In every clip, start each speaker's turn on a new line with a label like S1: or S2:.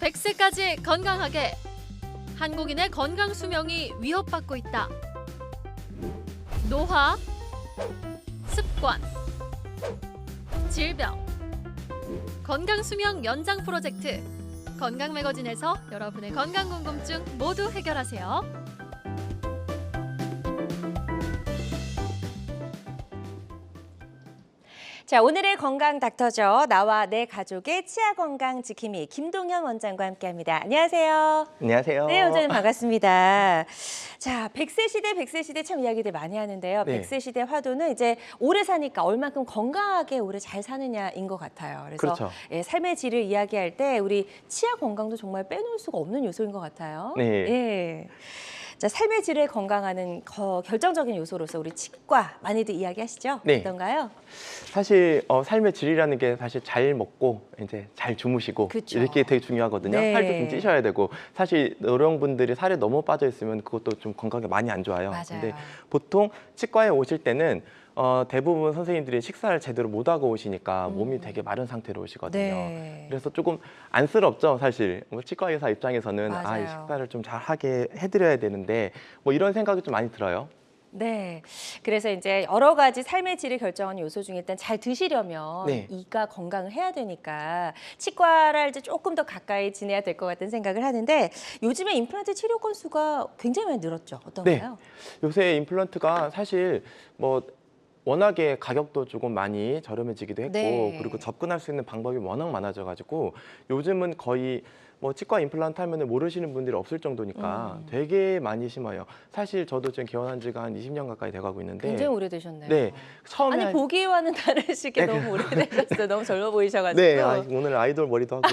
S1: 100세까지 건강하게. 한국인의 건강 수명이 위협받고 있다. 노화, 습관, 질병, 건강 수명 연장 프로젝트. 건강 매거진에서 여러분의 건강 궁금증 모두 해결하세요.
S2: 자, 오늘의 건강 닥터죠. 나와 내 가족의 치아 건강 지킴이 김동현 원장과 함께합니다. 안녕하세요.
S3: 안녕하세요.
S2: 네, 원장님 반갑습니다. 자, 100세 시대 참 이야기들 많이 하는데요.
S3: 네.
S2: 100세 시대 화두는 이제 오래 사니까 얼만큼 건강하게 오래 잘 사느냐인 것 같아요. 그래서
S3: 그렇죠.
S2: 예, 삶의 질을 이야기할 때 우리 치아 건강도 정말 빼놓을 수가 없는 요소인 것 같아요.
S3: 네.
S2: 예. 자, 삶의 질을 건강하는 결정적인 요소로서 우리 치과 많이들 이야기하시죠?
S3: 네.
S2: 어떤가요?
S3: 사실 삶의 질이라는 게 사실 잘 먹고 이제 잘 주무시고
S2: 그쵸.
S3: 이렇게 되게 중요하거든요.
S2: 네.
S3: 살도 좀 찌셔야 되고 사실 여성분들이 살에 너무 빠져 있으면 그것도 좀 건강에 많이 안 좋아요.
S2: 맞아요.
S3: 근데 보통 치과에 오실 때는 대부분 선생님들이 식사를 제대로 못 하고 오시니까 몸이 되게 마른 상태로 오시거든요.
S2: 네.
S3: 그래서 조금 안쓰럽죠, 사실. 치과 의사 입장에서는 이
S2: 맞아요.
S3: 식사를 좀 잘 하게 해드려야 되는데 이런 생각이 좀 많이 들어요.
S2: 네. 그래서 이제 여러 가지 삶의 질을 결정하는 요소 중에 일단 잘 드시려면
S3: 네.
S2: 이가 건강을 해야 되니까 치과를 이제 조금 더 가까이 지내야 될 것 같은 생각을 하는데 요즘에 임플란트 치료 건수가 굉장히 많이 늘었죠. 어떤가요?
S3: 요새 임플란트가 사실 워낙에 가격도 조금 많이 저렴해지기도 했고
S2: 네.
S3: 그리고 접근할 수 있는 방법이 워낙 많아져가지고 요즘은 거의 치과 임플란트 하면은 모르시는 분들이 없을 정도니까 되게 많이 심어요. 사실 저도 지금 개원한 지가 한 20년 가까이 돼가고 있는데
S2: 굉장히 오래되셨네요.
S3: 네, 처음에
S2: 아니 보기와는 다르시게
S3: 네,
S2: 너무 오래되셨어요. 너무 젊어 보이셔가지고.
S3: 네, 오늘 아이돌 머리도 하고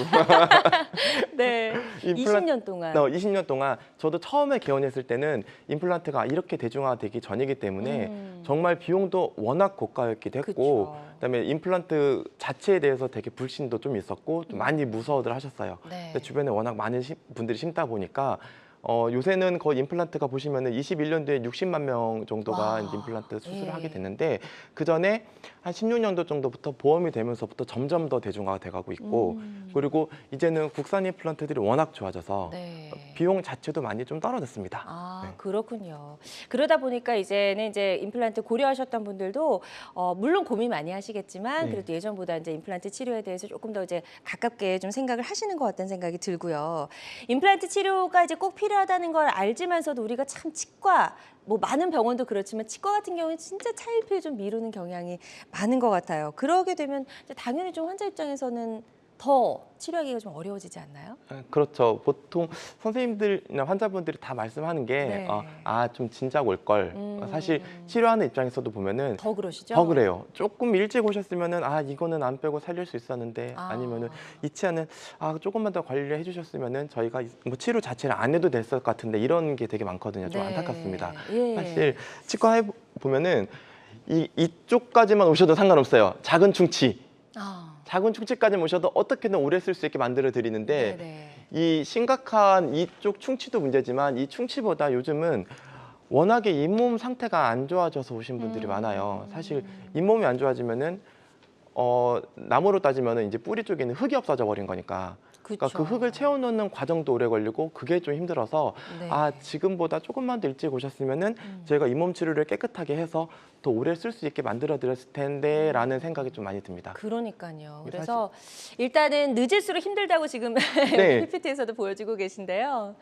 S2: 네. 20년 동안.
S3: 20년 동안 저도 처음에 개원했을 때는 임플란트가 이렇게 대중화되기 전이기 때문에 정말 비용도 워낙 고가였기도 했고
S2: 그쵸.
S3: 그다음에 임플란트 자체에 대해서 되게 불신도 좀 있었고 좀 많이 무서워들 하셨어요.
S2: 네.
S3: 근데 주변에 워낙 많은 분들이 심다 보니까 요새는 거의 임플란트가 보시면은 21년도에 60만 명 정도가
S2: 와.
S3: 이제 임플란트 수술을
S2: 예.
S3: 하게 됐는데 그 전에 한 16년도 정도부터 보험이 되면서부터 점점 더 대중화가 돼가고 있고 그리고 이제는 국산 임플란트들이 워낙 좋아져서
S2: 네.
S3: 비용 자체도 많이 좀 떨어졌습니다.
S2: 아,
S3: 네.
S2: 그렇군요. 그러다 보니까 이제는 이제 임플란트 고려하셨던 분들도 물론 고민 많이 하시겠지만
S3: 네.
S2: 그래도 예전보다 이제 임플란트 치료에 대해서 조금 더 이제 가깝게 좀 생각을 하시는 것 같다는 생각이 들고요. 임플란트 치료가 이제 꼭 필요하다는 걸 알지만서도 우리가 참 치과 많은 병원도 그렇지만 치과 같은 경우는 진짜 차일피일 좀 미루는 경향이 많은 것 같아요. 그러게 되면 이제 당연히 좀 환자 입장에서는 더 치료하기가 좀 어려워지지 않나요?
S3: 그렇죠. 보통 선생님들이나 환자분들이 다 말씀하는 게
S2: 네.
S3: 좀 진작 올 걸. 사실 치료하는 입장에서도 보면은
S2: 더 그러시죠?
S3: 더 그래요. 조금 일찍 오셨으면은 이거는 안 빼고 살릴 수 있었는데 아니면은 이 치아는 조금만 더 관리를 해주셨으면은 저희가 치료 자체를 안 해도 됐을 것 같은데 이런 게 되게 많거든요. 좀
S2: 네.
S3: 안타깝습니다.
S2: 예.
S3: 사실 치과에 보면은 이쪽까지만 오셔도 상관없어요. 작은 충치. 작은 충치까지 모셔도 어떻게든 오래 쓸 수 있게 만들어 드리는데
S2: 네네.
S3: 이 심각한 이쪽 충치도 문제지만 이 충치보다 요즘은 워낙에 잇몸 상태가 안 좋아져서 오신 분들이 많아요. 사실 잇몸이 안 좋아지면은 나무로 따지면은 이제 뿌리 쪽에 있는 흙이 없어져 버린 거니까. 그러니까 그 흙을 채워넣는 과정도 오래 걸리고 그게 좀 힘들어서
S2: 네.
S3: 지금보다 조금만 더 일찍 오셨으면은 저희가 잇몸 치료를 깨끗하게 해서 더 오래 쓸 수 있게 만들어 드렸을 텐데라는 생각이 좀 많이 듭니다.
S2: 그러니까요. 그래서 일단은 늦을수록 힘들다고 지금
S3: 네.
S2: PPT에서도 보여주고 계신데요.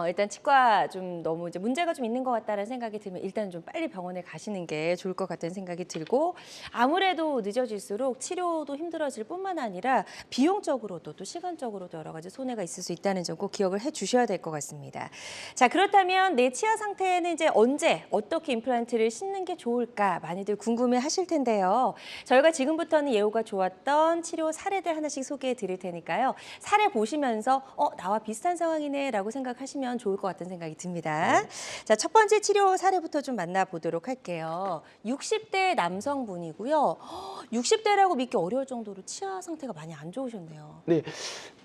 S2: 일단 치과 좀 너무 이제 문제가 좀 있는 것 같다는 생각이 들면 일단 좀 빨리 병원에 가시는 게 좋을 것 같다는 생각이 들고 아무래도 늦어질수록 치료도 힘들어질 뿐만 아니라 비용적으로도 또 시간적으로도 여러 가지 손해가 있을 수 있다는 점 꼭 기억을 해 주셔야 될 것 같습니다. 자, 그렇다면 내 치아 상태는 이제 언제 어떻게 임플란트를 심는 게 좋을까 많이들 궁금해 하실 텐데요. 저희가 지금부터는 예후가 좋았던 치료 사례들 하나씩 소개해 드릴 테니까요. 사례 보시면서 나와 비슷한 상황이네 라고 생각하시면 좋을 것 같다는 생각이 듭니다. 자, 첫 번째 치료 사례부터 좀 만나보도록 할게요. 60대 남성분이고요. 60대라고 믿기 어려울 정도로 치아 상태가 많이 안 좋으셨네요.
S3: 네,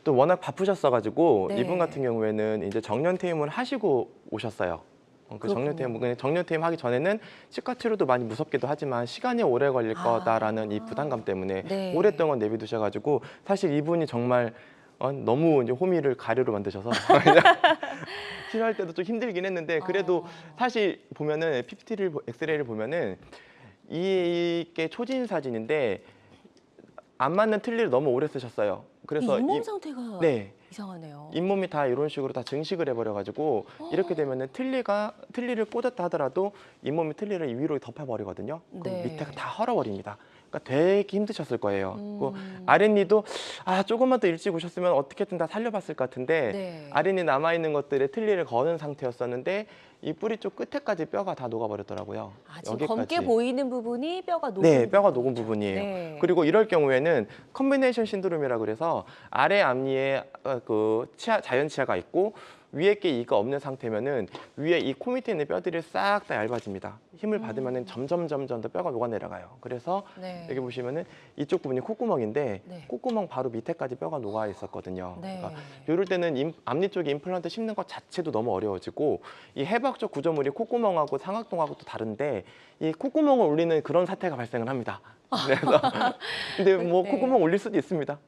S3: 또 워낙 바쁘셨어가지고
S2: 네.
S3: 이분 같은 경우에는 이제 정년퇴임을 하시고 오셨어요. 그 정년퇴임 하기 전에는 치과 치료도 많이 무섭기도 하지만 시간이 오래 걸릴 거다라는 이 부담감 때문에
S2: 네.
S3: 오랫동안 내비두셔가지고 사실 이분이 정말 너무 이제 호미를 가루로 만드셔서 치료할 때도 좀 힘들긴 했는데 그래도 사실 보면은 PPT를 엑스레이를 보면은 이게 초진 사진인데 안 맞는 틀니를 너무 오래 쓰셨어요. 그래서
S2: 잇몸 상태가
S3: 네.
S2: 이상하네요.
S3: 잇몸이 다 이런 식으로 다 증식을 해버려가지고 이렇게 되면은 틀니를 꽂았다 하더라도 잇몸이 틀니를 위로 덮어버리거든요. 그럼
S2: 네.
S3: 밑에가 다 헐어버립니다. 그러니까 되게 힘드셨을 거예요. 그 아랫니도 조금만 더 일찍 오셨으면 어떻게든 다 살려봤을 것 같은데
S2: 네.
S3: 아랫니 남아있는 것들에 틀니를 거는 상태였었는데 이 뿌리 쪽 끝에까지 뼈가 다 녹아버렸더라고요.
S2: 지금 검게 보이는 부분이 뼈가 녹은
S3: 네, 뼈가
S2: 부분이죠.
S3: 녹은 부분이에요.
S2: 네.
S3: 그리고 이럴 경우에는 컨비네이션 신드롬이라 그래서 아래 앞니에 자연 치아가 있고 위에 게 이가 없는 상태면은 위에 이 코 밑에 있는 뼈들이 싹 다 얇아집니다. 힘을 받으면은 점점 더 뼈가 녹아내려가요. 그래서
S2: 네.
S3: 여기 보시면은 이쪽 부분이 콧구멍인데
S2: 네.
S3: 콧구멍 바로 밑에까지 뼈가 녹아 있었거든요.
S2: 네.
S3: 그러니까 이럴 때는 앞니 쪽에 임플란트 심는 것 자체도 너무 어려워지고 이 해부학적 구조물이 콧구멍하고 상악동하고 또 다른데 이 콧구멍을 울리는 그런 사태가 발생을 합니다. 그래서 근데 뭐
S2: 네.
S3: 콧구멍 올릴 수도 있습니다.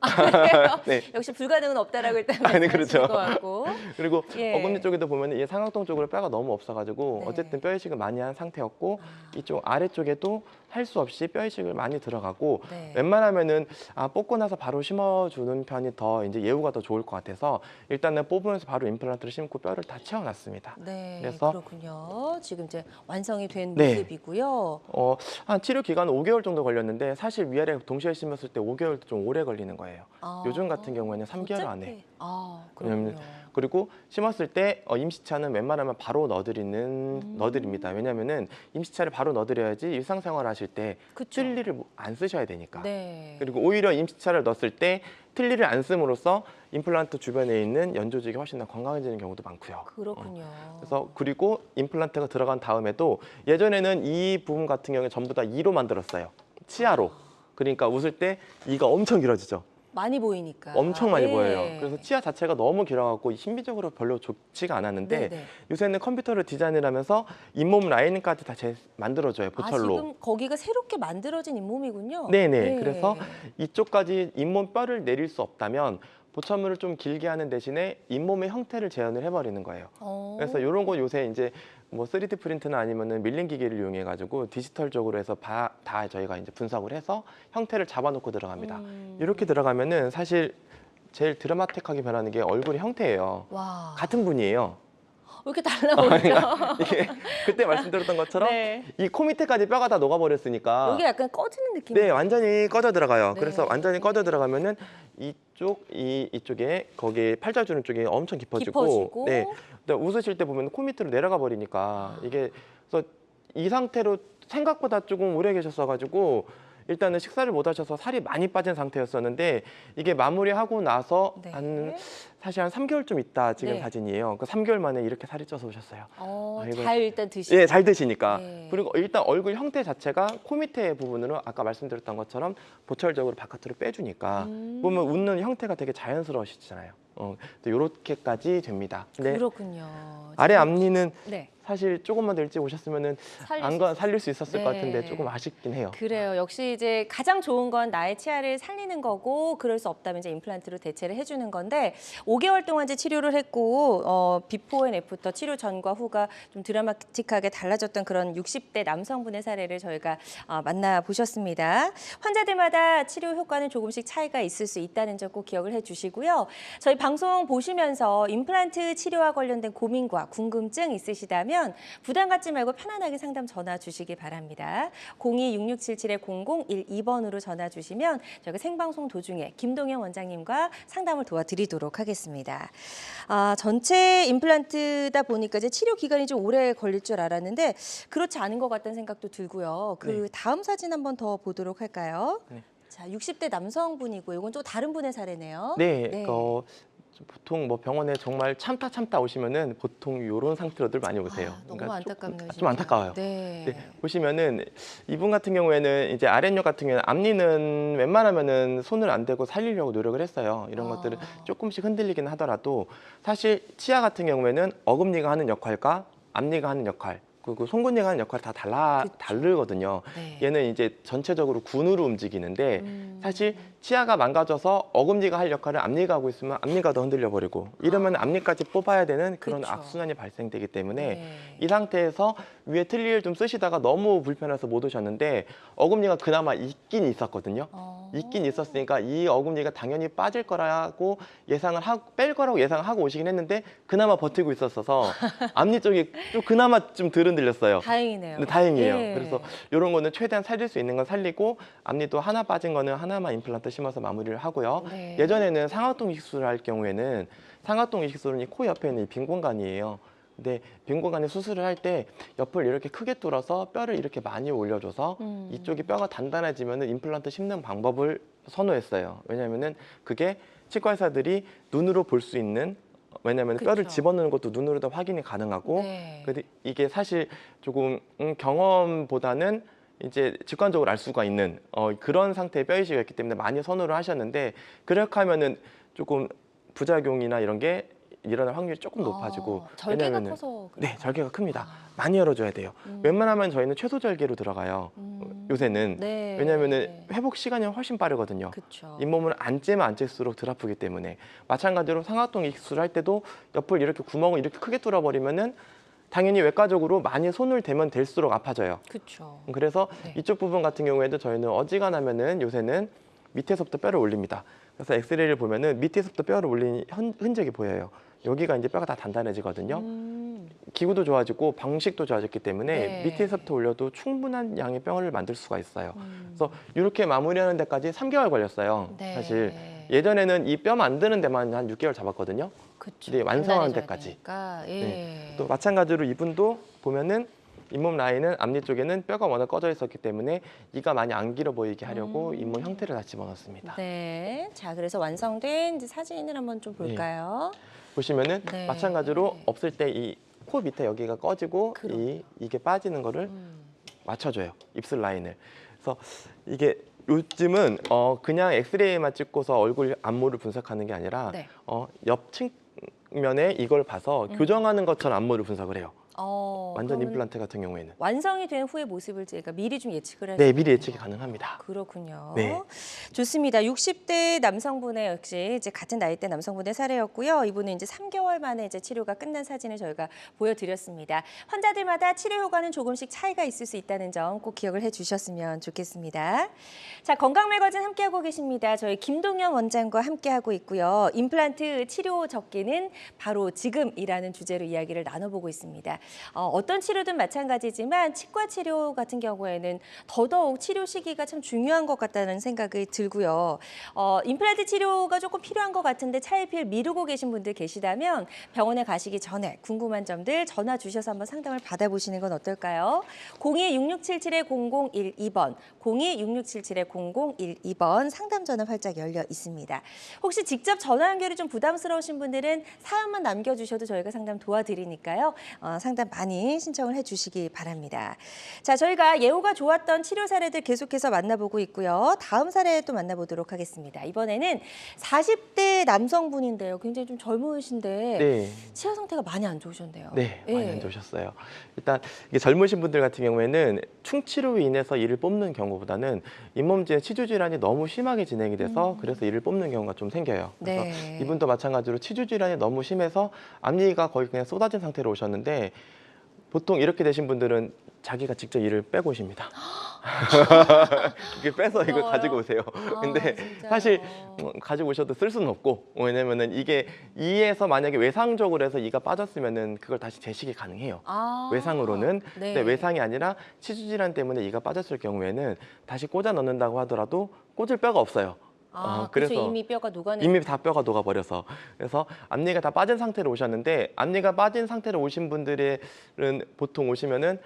S3: 네.
S2: 역시 불가능은 없다라고 일단
S3: 네,
S2: 말씀하신
S3: 그렇죠.
S2: 것 같고.
S3: 그리고
S2: 예.
S3: 어금니 쪽에도 보면 이 상악동 쪽으로 뼈가 너무 없어가지고
S2: 네.
S3: 어쨌든 뼈 이식을 많이 한 상태였고 이쪽 아래쪽에도 할 수 없이 뼈 이식을 많이 들어가고
S2: 네.
S3: 웬만하면은 뽑고 나서 바로 심어주는 편이 더 이제 예후가 더 좋을 것 같아서 일단은 뽑으면서 바로 임플란트를 심고 뼈를 다 채워놨습니다.
S2: 네,
S3: 그래서
S2: 그렇군요. 지금 이제 완성이 된
S3: 네.
S2: 모습이고요.
S3: 한 치료 기간은 5개월 정도 걸렸는데 사실 위아래 동시에 심었을 때 5개월도 좀 오래 걸리는 거예요. 요즘 같은 경우에는 3개월 안에.
S2: 그렇군요.
S3: 그리고 심었을 때 임시차는 웬만하면 바로 넣어드립니다. 왜냐하면은 임시차를 바로 넣어드려야지 일상생활 하실 때
S2: 그쵸.
S3: 틀니를 안 쓰셔야 되니까.
S2: 네.
S3: 그리고 오히려 임시차를 넣었을 때 틀니를 안 씀으로써 임플란트 주변에 있는 연조직이 훨씬 더 건강해지는 경우도 많고요.
S2: 그렇군요.
S3: 그래서 그리고 임플란트가 들어간 다음에도 예전에는 이 부분 같은 경우에 전부 다 이로 만들었어요. 치아로. 그러니까 웃을 때 이가 엄청 길어지죠.
S2: 많이 보이니까.
S3: 엄청 많이
S2: 예.
S3: 보여요. 그래서 치아 자체가 너무 길어갖고 신비적으로 별로 좋지가 않았는데
S2: 네네.
S3: 요새는 컴퓨터를 디자인을 하면서 잇몸 라인까지 다 만들어줘요. 보철로.
S2: 지금 거기가 새롭게 만들어진 잇몸이군요.
S3: 네네.
S2: 네.
S3: 그래서 이쪽까지 잇몸 뼈를 내릴 수 없다면 보철물을 좀 길게 하는 대신에 잇몸의 형태를 재현을 해버리는 거예요. 그래서 이런 거 요새 이제 뭐 3D 프린트나 아니면은 밀링 기계를 이용해 가지고 디지털적으로 해서 다 저희가 이제 분석을 해서 형태를 잡아놓고 들어갑니다. 이렇게 들어가면은 사실 제일 드라마틱하게 변하는 게 얼굴의 형태예요.
S2: 와.
S3: 같은 분이에요.
S2: 왜 이렇게 달라 보이죠?
S3: 이게 그때 말씀드렸던 것처럼
S2: 네.
S3: 이 코 밑에까지 뼈가 다 녹아버렸으니까
S2: 여기 약간 꺼지는 느낌.
S3: 네, 완전히 꺼져 들어가요.
S2: 네.
S3: 그래서 완전히 꺼져 들어가면은 이쪽에 거기 팔자주름 쪽이 엄청 깊어지고, 네, 근데 웃으실 때 보면 코 밑으로 내려가 버리니까 이게 그래서 이 상태로 생각보다 조금 오래 계셨어가지고 일단은 식사를 못 하셔서 살이 많이 빠진 상태였었는데 이게 마무리하고 나서
S2: 네.
S3: 사실 한 3개월쯤 있다 지금
S2: 네.
S3: 사진이에요. 그 3개월 만에 이렇게 살이 쪄서 오셨어요. 이거-
S2: 잘 일단 드시고.
S3: 예, 잘 드시니까.
S2: 네.
S3: 그리고 일단 얼굴 형태 자체가 코 밑에 부분으로 아까 말씀드렸던 것처럼 보철적으로 바깥으로 빼주니까 보면 웃는 형태가 되게 자연스러우시잖아요. 이렇게까지 됩니다. 근데
S2: 그렇군요.
S3: 아래 앞니는
S2: 네.
S3: 사실 조금만 더 일찍 오셨으면은 살릴 수 있었을 것 같은데
S2: 네.
S3: 조금 아쉽긴 해요.
S2: 그래요. 역시 이제 가장 좋은 건 나의 치아를 살리는 거고 그럴 수 없다면 이제 임플란트로 대체를 해주는 건데 5개월 동안 이제 치료를 했고 비포 앤 애프터 치료 전과 후가 좀 드라마틱하게 달라졌던 그런 60대 남성분의 사례를 저희가 만나보셨습니다. 환자들마다 치료 효과는 조금씩 차이가 있을 수 있다는 점 꼭 기억을 해주시고요. 저희 방송 보시면서 임플란트 치료와 관련된 고민과 궁금증 있으시다면 부담 갖지 말고 편안하게 상담 전화 주시기 바랍니다. 02-6677-0012번으로 전화 주시면 저희가 생방송 도중에 김동현 원장님과 상담을 도와드리도록 하겠습니다. 전체 임플란트다 보니까 이제 치료 기간이 좀 오래 걸릴 줄 알았는데 그렇지 않은 것 같다는 생각도 들고요. 그 다음 사진 한번 더 보도록 할까요?
S3: 네.
S2: 자, 60대 남성분이고 이건 좀 다른 분의 사례네요.
S3: 네, 보통 뭐 병원에 정말 참다 오시면은 보통 이런 상태로들 많이 오세요.
S2: 너무 안타깝네요.
S3: 좀 안타까워요.
S2: 네.
S3: 네, 보시면은 이분 같은 경우에는 이제 아랫녀 같은 경우에는 앞니는 웬만하면은 손을 안 대고 살리려고 노력을 했어요. 이런 것들을 조금씩 흔들리긴 하더라도 사실 치아 같은 경우에는 어금니가 하는 역할과 앞니가 하는 역할 그리고 송곳니가 하는 역할이 다 다르거든요.
S2: 네.
S3: 얘는 이제 전체적으로 군으로 움직이는데 사실 치아가 망가져서 어금니가 할 역할을 앞니가 하고 있으면 앞니가 더 흔들려 버리고 이러면 앞니까지 뽑아야 되는 그런
S2: 그쵸.
S3: 악순환이 발생되기 때문에
S2: 네.
S3: 이 상태에서 위에 틀니를 좀 쓰시다가 너무 불편해서 못 오셨는데 어금니가 그나마 있긴 있었거든요. 있긴 있었으니까 이 어금니가 당연히 빠질 거라고 뺄 거라고 예상을 하고 오시긴 했는데 그나마 버티고 있었어서 앞니 쪽이 좀 그나마 좀 덜 흔들렸어요.
S2: 다행이네요.
S3: 네, 다행이에요.
S2: 예.
S3: 그래서 이런 거는 최대한 살릴 수 있는 건 살리고 앞니도 하나 빠진 거는 하나만 임플란트 심어서 마무리를 하고요.
S2: 네.
S3: 예전에는 상하동 이식술을 할 경우에는 상하동 이식술은 이 코 옆에 있는 이 빈 공간이에요. 근데 빈 공간에 수술을 할 때 옆을 이렇게 크게 뚫어서 뼈를 이렇게 많이 올려줘서 이쪽이 뼈가 단단해지면 임플란트 심는 방법을 선호했어요. 왜냐하면은 그게 치과 의사들이 눈으로 볼 수 있는 왜냐하면 뼈를
S2: 그쵸.
S3: 집어넣는 것도 눈으로도 확인이 가능하고
S2: 네.
S3: 근데 이게 사실 조금 경험보다는 이제 직관적으로 알 수가 있는 그런 상태의 뼈 이식이었기 때문에 많이 선호를 하셨는데 그렇게 하면은 조금 부작용이나 이런 게 일어날 확률이 조금 높아지고
S2: 절개가
S3: 왜냐면은
S2: 커서
S3: 네, 절개가 큽니다.
S2: 아.
S3: 많이 열어줘야 돼요. 웬만하면 저희는 최소 절개로 들어가요. 요새는
S2: 네.
S3: 왜냐하면은 회복 시간이 훨씬 빠르거든요.
S2: 그쵸.
S3: 잇몸을 안 째면 안 찔수록 덜 아프기 때문에 마찬가지로 상하동 이식술을 할 때도 옆을 이렇게 구멍을 이렇게 크게 뚫어버리면은 당연히 외과적으로 많이 손을 대면 될수록 아파져요.
S2: 그쵸.
S3: 그래서
S2: 네.
S3: 이쪽 부분 같은 경우에도 저희는 어지간하면은 요새는 밑에서부터 뼈를 올립니다. 그래서 엑스레이를 보면은 밑에서부터 뼈를 올린 흔적이 보여요. 여기가 이제 뼈가 다 단단해지거든요. 기구도 좋아지고 방식도 좋아졌기 때문에
S2: 네.
S3: 밑에서부터 올려도 충분한 양의 뼈를 만들 수가 있어요. 그래서 이렇게 마무리하는 데까지 3개월 걸렸어요.
S2: 네.
S3: 사실 예전에는 이 뼈 만드는 데만 한 6개월 잡았거든요.
S2: 그쵸.
S3: 근데 완성하는
S2: 단단해져야
S3: 데까지.
S2: 되니까. 예.
S3: 네. 또 마찬가지로 이분도 보면은 잇몸 라인은 앞니 쪽에는 뼈가 워낙 꺼져 있었기 때문에 이가 많이 안 길어 보이게 하려고 잇몸 형태를 다 집어넣습니다.
S2: 네. 자, 그래서 완성된 이제 사진을 한번 좀 볼까요?
S3: 보시면은
S2: 네.
S3: 마찬가지로 없을 때 이 코 밑에 여기가 꺼지고 이게 빠지는 거를 맞춰줘요. 입술 라인을. 그래서 이게 요즘은 그냥 엑스레이만 찍고서 얼굴 안모를 분석하는 게 아니라
S2: 네.
S3: 옆 측면에 이걸 봐서 교정하는 것처럼 안모를 분석을 해요. 완전
S2: 그러면
S3: 임플란트 같은 경우에는.
S2: 완성이 된 후의 모습을 제가 미리 좀 예측을 할 수
S3: 네,
S2: 있는
S3: 미리 예측이
S2: 거군요.
S3: 가능합니다.
S2: 그렇군요.
S3: 네.
S2: 좋습니다. 60대 남성분의 역시 이제 같은 나이대 남성분의 사례였고요. 이분은 이제 3개월 만에 이제 치료가 끝난 사진을 저희가 보여드렸습니다. 환자들마다 치료 효과는 조금씩 차이가 있을 수 있다는 점 꼭 기억을 해주셨으면 좋겠습니다. 자, 건강 매거진 함께하고 계십니다. 저희 김동현 원장과 함께하고 있고요. 임플란트 치료 적기는 바로 지금이라는 주제로 이야기를 나눠보고 있습니다. 어떤 치료든 마찬가지지만 치과 치료 같은 경우에는 더더욱 치료 시기가 참 중요한 것 같다는 생각이 들고요. 임플란트 치료가 조금 필요한 것 같은데 차일피일 미루고 계신 분들 계시다면 병원에 가시기 전에 궁금한 점들 전화 주셔서 한번 상담을 받아보시는 건 어떨까요? 02-6677-0012번, 02-6677-0012번 상담 전화 활짝 열려 있습니다. 혹시 직접 전화 연결이 좀 부담스러우신 분들은 사연만 남겨주셔도 저희가 상담 도와드리니까요. 상담 많이 신청을 해주시기 바랍니다. 자, 저희가 예후가 좋았던 치료 사례들 계속해서 만나보고 있고요. 다음 사례 또 만나보도록 하겠습니다. 이번에는 40대 남성분인데요. 굉장히 좀 젊으신데
S3: 네.
S2: 치아 상태가 많이 안 좋으셨네요.
S3: 네, 많이
S2: 예.
S3: 안 좋으셨어요. 일단 이게 젊으신 분들 같은 경우에는 충치로 인해서 이를 뽑는 경우보다는 잇몸지에 치주 질환이 너무 심하게 진행이 돼서 그래서 이를 뽑는 경우가 좀 생겨요. 그래서
S2: 네.
S3: 이분도 마찬가지로 치주 질환이 너무 심해서 앞니가 거의 그냥 쏟아진 상태로 오셨는데 보통 이렇게 되신 분들은 자기가 직접 이를 빼고 오십니다. 이게 빼서 이걸
S2: 무서워요.
S3: 가지고 오세요. 근데
S2: 진짜요?
S3: 사실 가지고 오셔도 쓸 수는 없고 왜냐면은 이게 이에서 만약에 외상적으로 해서 이가 빠졌으면은 그걸 다시 재식이 가능해요. 외상으로는.
S2: 네.
S3: 근데 외상이 아니라 치주 질환 때문에 이가 빠졌을 경우에는 다시 꽂아 넣는다고 하더라도 꽂을 뼈가 없어요.
S2: 그래서 이미 뼈가 녹아내.
S3: 이미 다 뼈가 녹아버려서 그래서 앞니가 다 빠진 상태로 오셨는데 앞니가 빠진 상태로 오신 분들은 보통 오시면은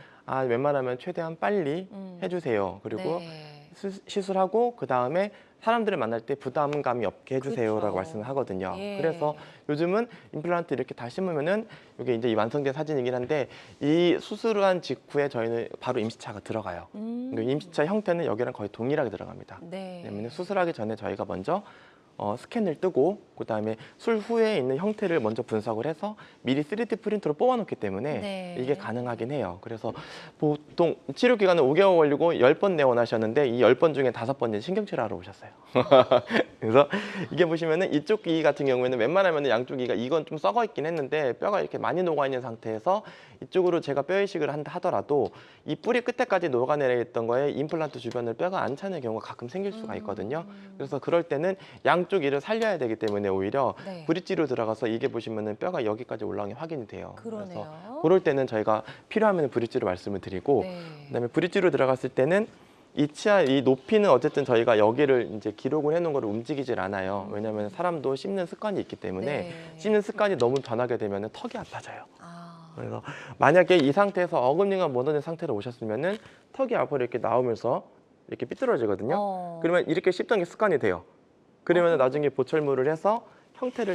S3: 웬만하면 최대한 빨리 해주세요. 그리고
S2: 네.
S3: 시술하고 그 다음에 사람들을 만날 때 부담감이 없게 해주세요라고
S2: 그렇죠.
S3: 말씀을 하거든요.
S2: 예.
S3: 그래서 요즘은 임플란트 이렇게 다 심으면은 이게 이제 이 완성된 사진이긴 한데 이 수술한 직후에 저희는 바로 임시차가 들어가요. 그리고 임시차 형태는 여기랑 거의 동일하게 들어갑니다.
S2: 네.
S3: 때문에 수술하기 전에 저희가 먼저 스캔을 뜨고 그다음에 술 후에 있는 형태를 먼저 분석을 해서 미리 3D 프린터로 뽑아놓기 때문에
S2: 네.
S3: 이게 가능하긴 해요. 그래서 보통 치료 기간은 5개월 걸리고 10번 내원하셨는데 이 10번 중에 5번은 신경치료하러 오셨어요. 그래서 이게 보시면은 이쪽 귀 같은 경우에는 웬만하면 양쪽 귀가 이건 좀 썩어 있긴 했는데 뼈가 이렇게 많이 녹아 있는 상태에서 이쪽으로 제가 뼈 이식을 한다 하더라도 이 뿌리 끝에까지 녹아내려 있던 거에 임플란트 주변을 뼈가 안 차는 경우가 가끔 생길 수가 있거든요. 그래서 그럴 때는 양쪽 이를 살려야 되기 때문에 오히려
S2: 네.
S3: 브릿지로 들어가서 이게 보시면은 뼈가 여기까지 올라온 게 확인이 돼요.
S2: 그러네요.
S3: 그래서 그럴 때는 저희가 필요하면 브릿지로 말씀을 드리고
S2: 네.
S3: 그다음에 브릿지로 들어갔을 때는 이 치아 이 높이는 어쨌든 저희가 여기를 이제 기록을 해놓은 거를 움직이질 않아요. 왜냐하면 사람도 씹는 습관이 있기 때문에
S2: 네.
S3: 씹는 습관이 너무 변하게 되면 턱이 아파져요.
S2: 아.
S3: 그래서 만약에 이 상태에서 어금니가 무너진 상태로 오셨으면은 턱이 앞으로 이렇게 나오면서 이렇게 삐뚤어지거든요. 그러면 이렇게 씹던 게 습관이 돼요. 그러면 나중에 보철물을 해서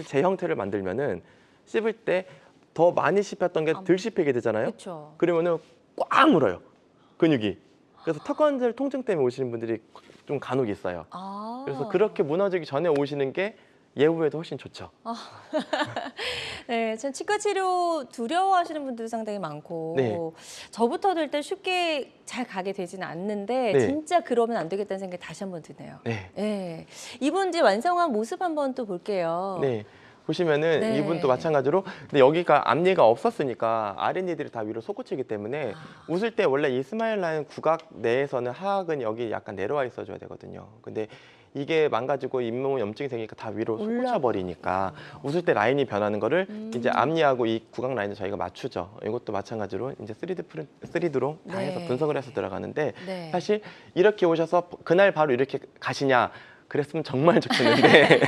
S3: 제 형태를 만들면은 씹을 때 더 많이 씹혔던 게 덜 씹히게 되잖아요.
S2: 그렇죠.
S3: 그러면은 꽉 물어요. 근육이. 그래서 턱관절 통증 때문에 오시는 분들이 좀 간혹 있어요.
S2: 아.
S3: 그래서 그렇게 무너지기 전에 오시는 게 예후에도 훨씬 좋죠.
S2: 네, 전 치과 치료 두려워하시는 분들도 상당히 많고
S3: 네.
S2: 저부터도 일단 쉽게 잘 가게 되지는 않는데
S3: 네.
S2: 진짜 그러면 안 되겠다는 생각이 다시 한번 드네요.
S3: 네.
S2: 네. 이분 이제 완성한 모습 한번 또 볼게요.
S3: 네. 보시면은
S2: 네.
S3: 이분도 마찬가지로 근데 여기가 앞니가 없었으니까 아랫니들이 다 위로 솟구치기 때문에 웃을 때 원래 이 스마일 라인 구각 내에서는 하악은 여기 약간 내려와 있어줘야 되거든요. 근데 이게 망가지고 잇몸 염증이 생기니까 다 위로 솟구쳐 버리니까 웃을 때 라인이 변하는 거를 이제 앞니하고 이 구각 라인을 저희가 맞추죠. 이것도 마찬가지로 이제 3D로 다
S2: 네.
S3: 해서 분석을 해서 들어가는데
S2: 네.
S3: 사실 이렇게 오셔서 그날 바로 이렇게 가시냐 그랬으면 정말 좋겠는데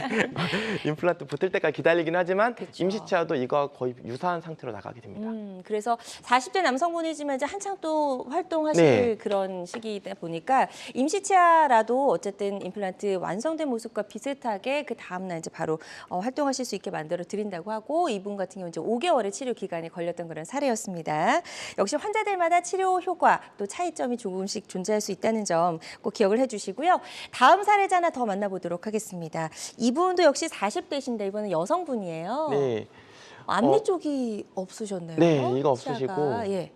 S3: 임플란트 붙을 때까지 기다리긴 하지만
S2: 그쵸.
S3: 임시치아도 이거 거의 유사한 상태로 나가게 됩니다.
S2: 그래서 40대 남성분이지만 이제 한창 또 활동하실
S3: 네.
S2: 그런 시기이다 보니까 임시치아라도 어쨌든 임플란트 완성된 모습과 비슷하게 그 다음날 이제 바로 활동하실 수 있게 만들어 드린다고 하고 이분 같은 경우 이제 5개월의 치료 기간이 걸렸던 그런 사례였습니다. 역시 환자들마다 치료 효과 또 차이점이 조금씩 존재할 수 있다는 점 꼭 기억을 해주시고요. 다음 사례자 하나 더 만나보도록 하겠습니다. 이분도 역시 40대신데 이번은 여성분이에요.
S3: 네,
S2: 앞니 쪽이 없으셨네요.
S3: 네, 이거
S2: 치아가.
S3: 없으시고
S2: 예.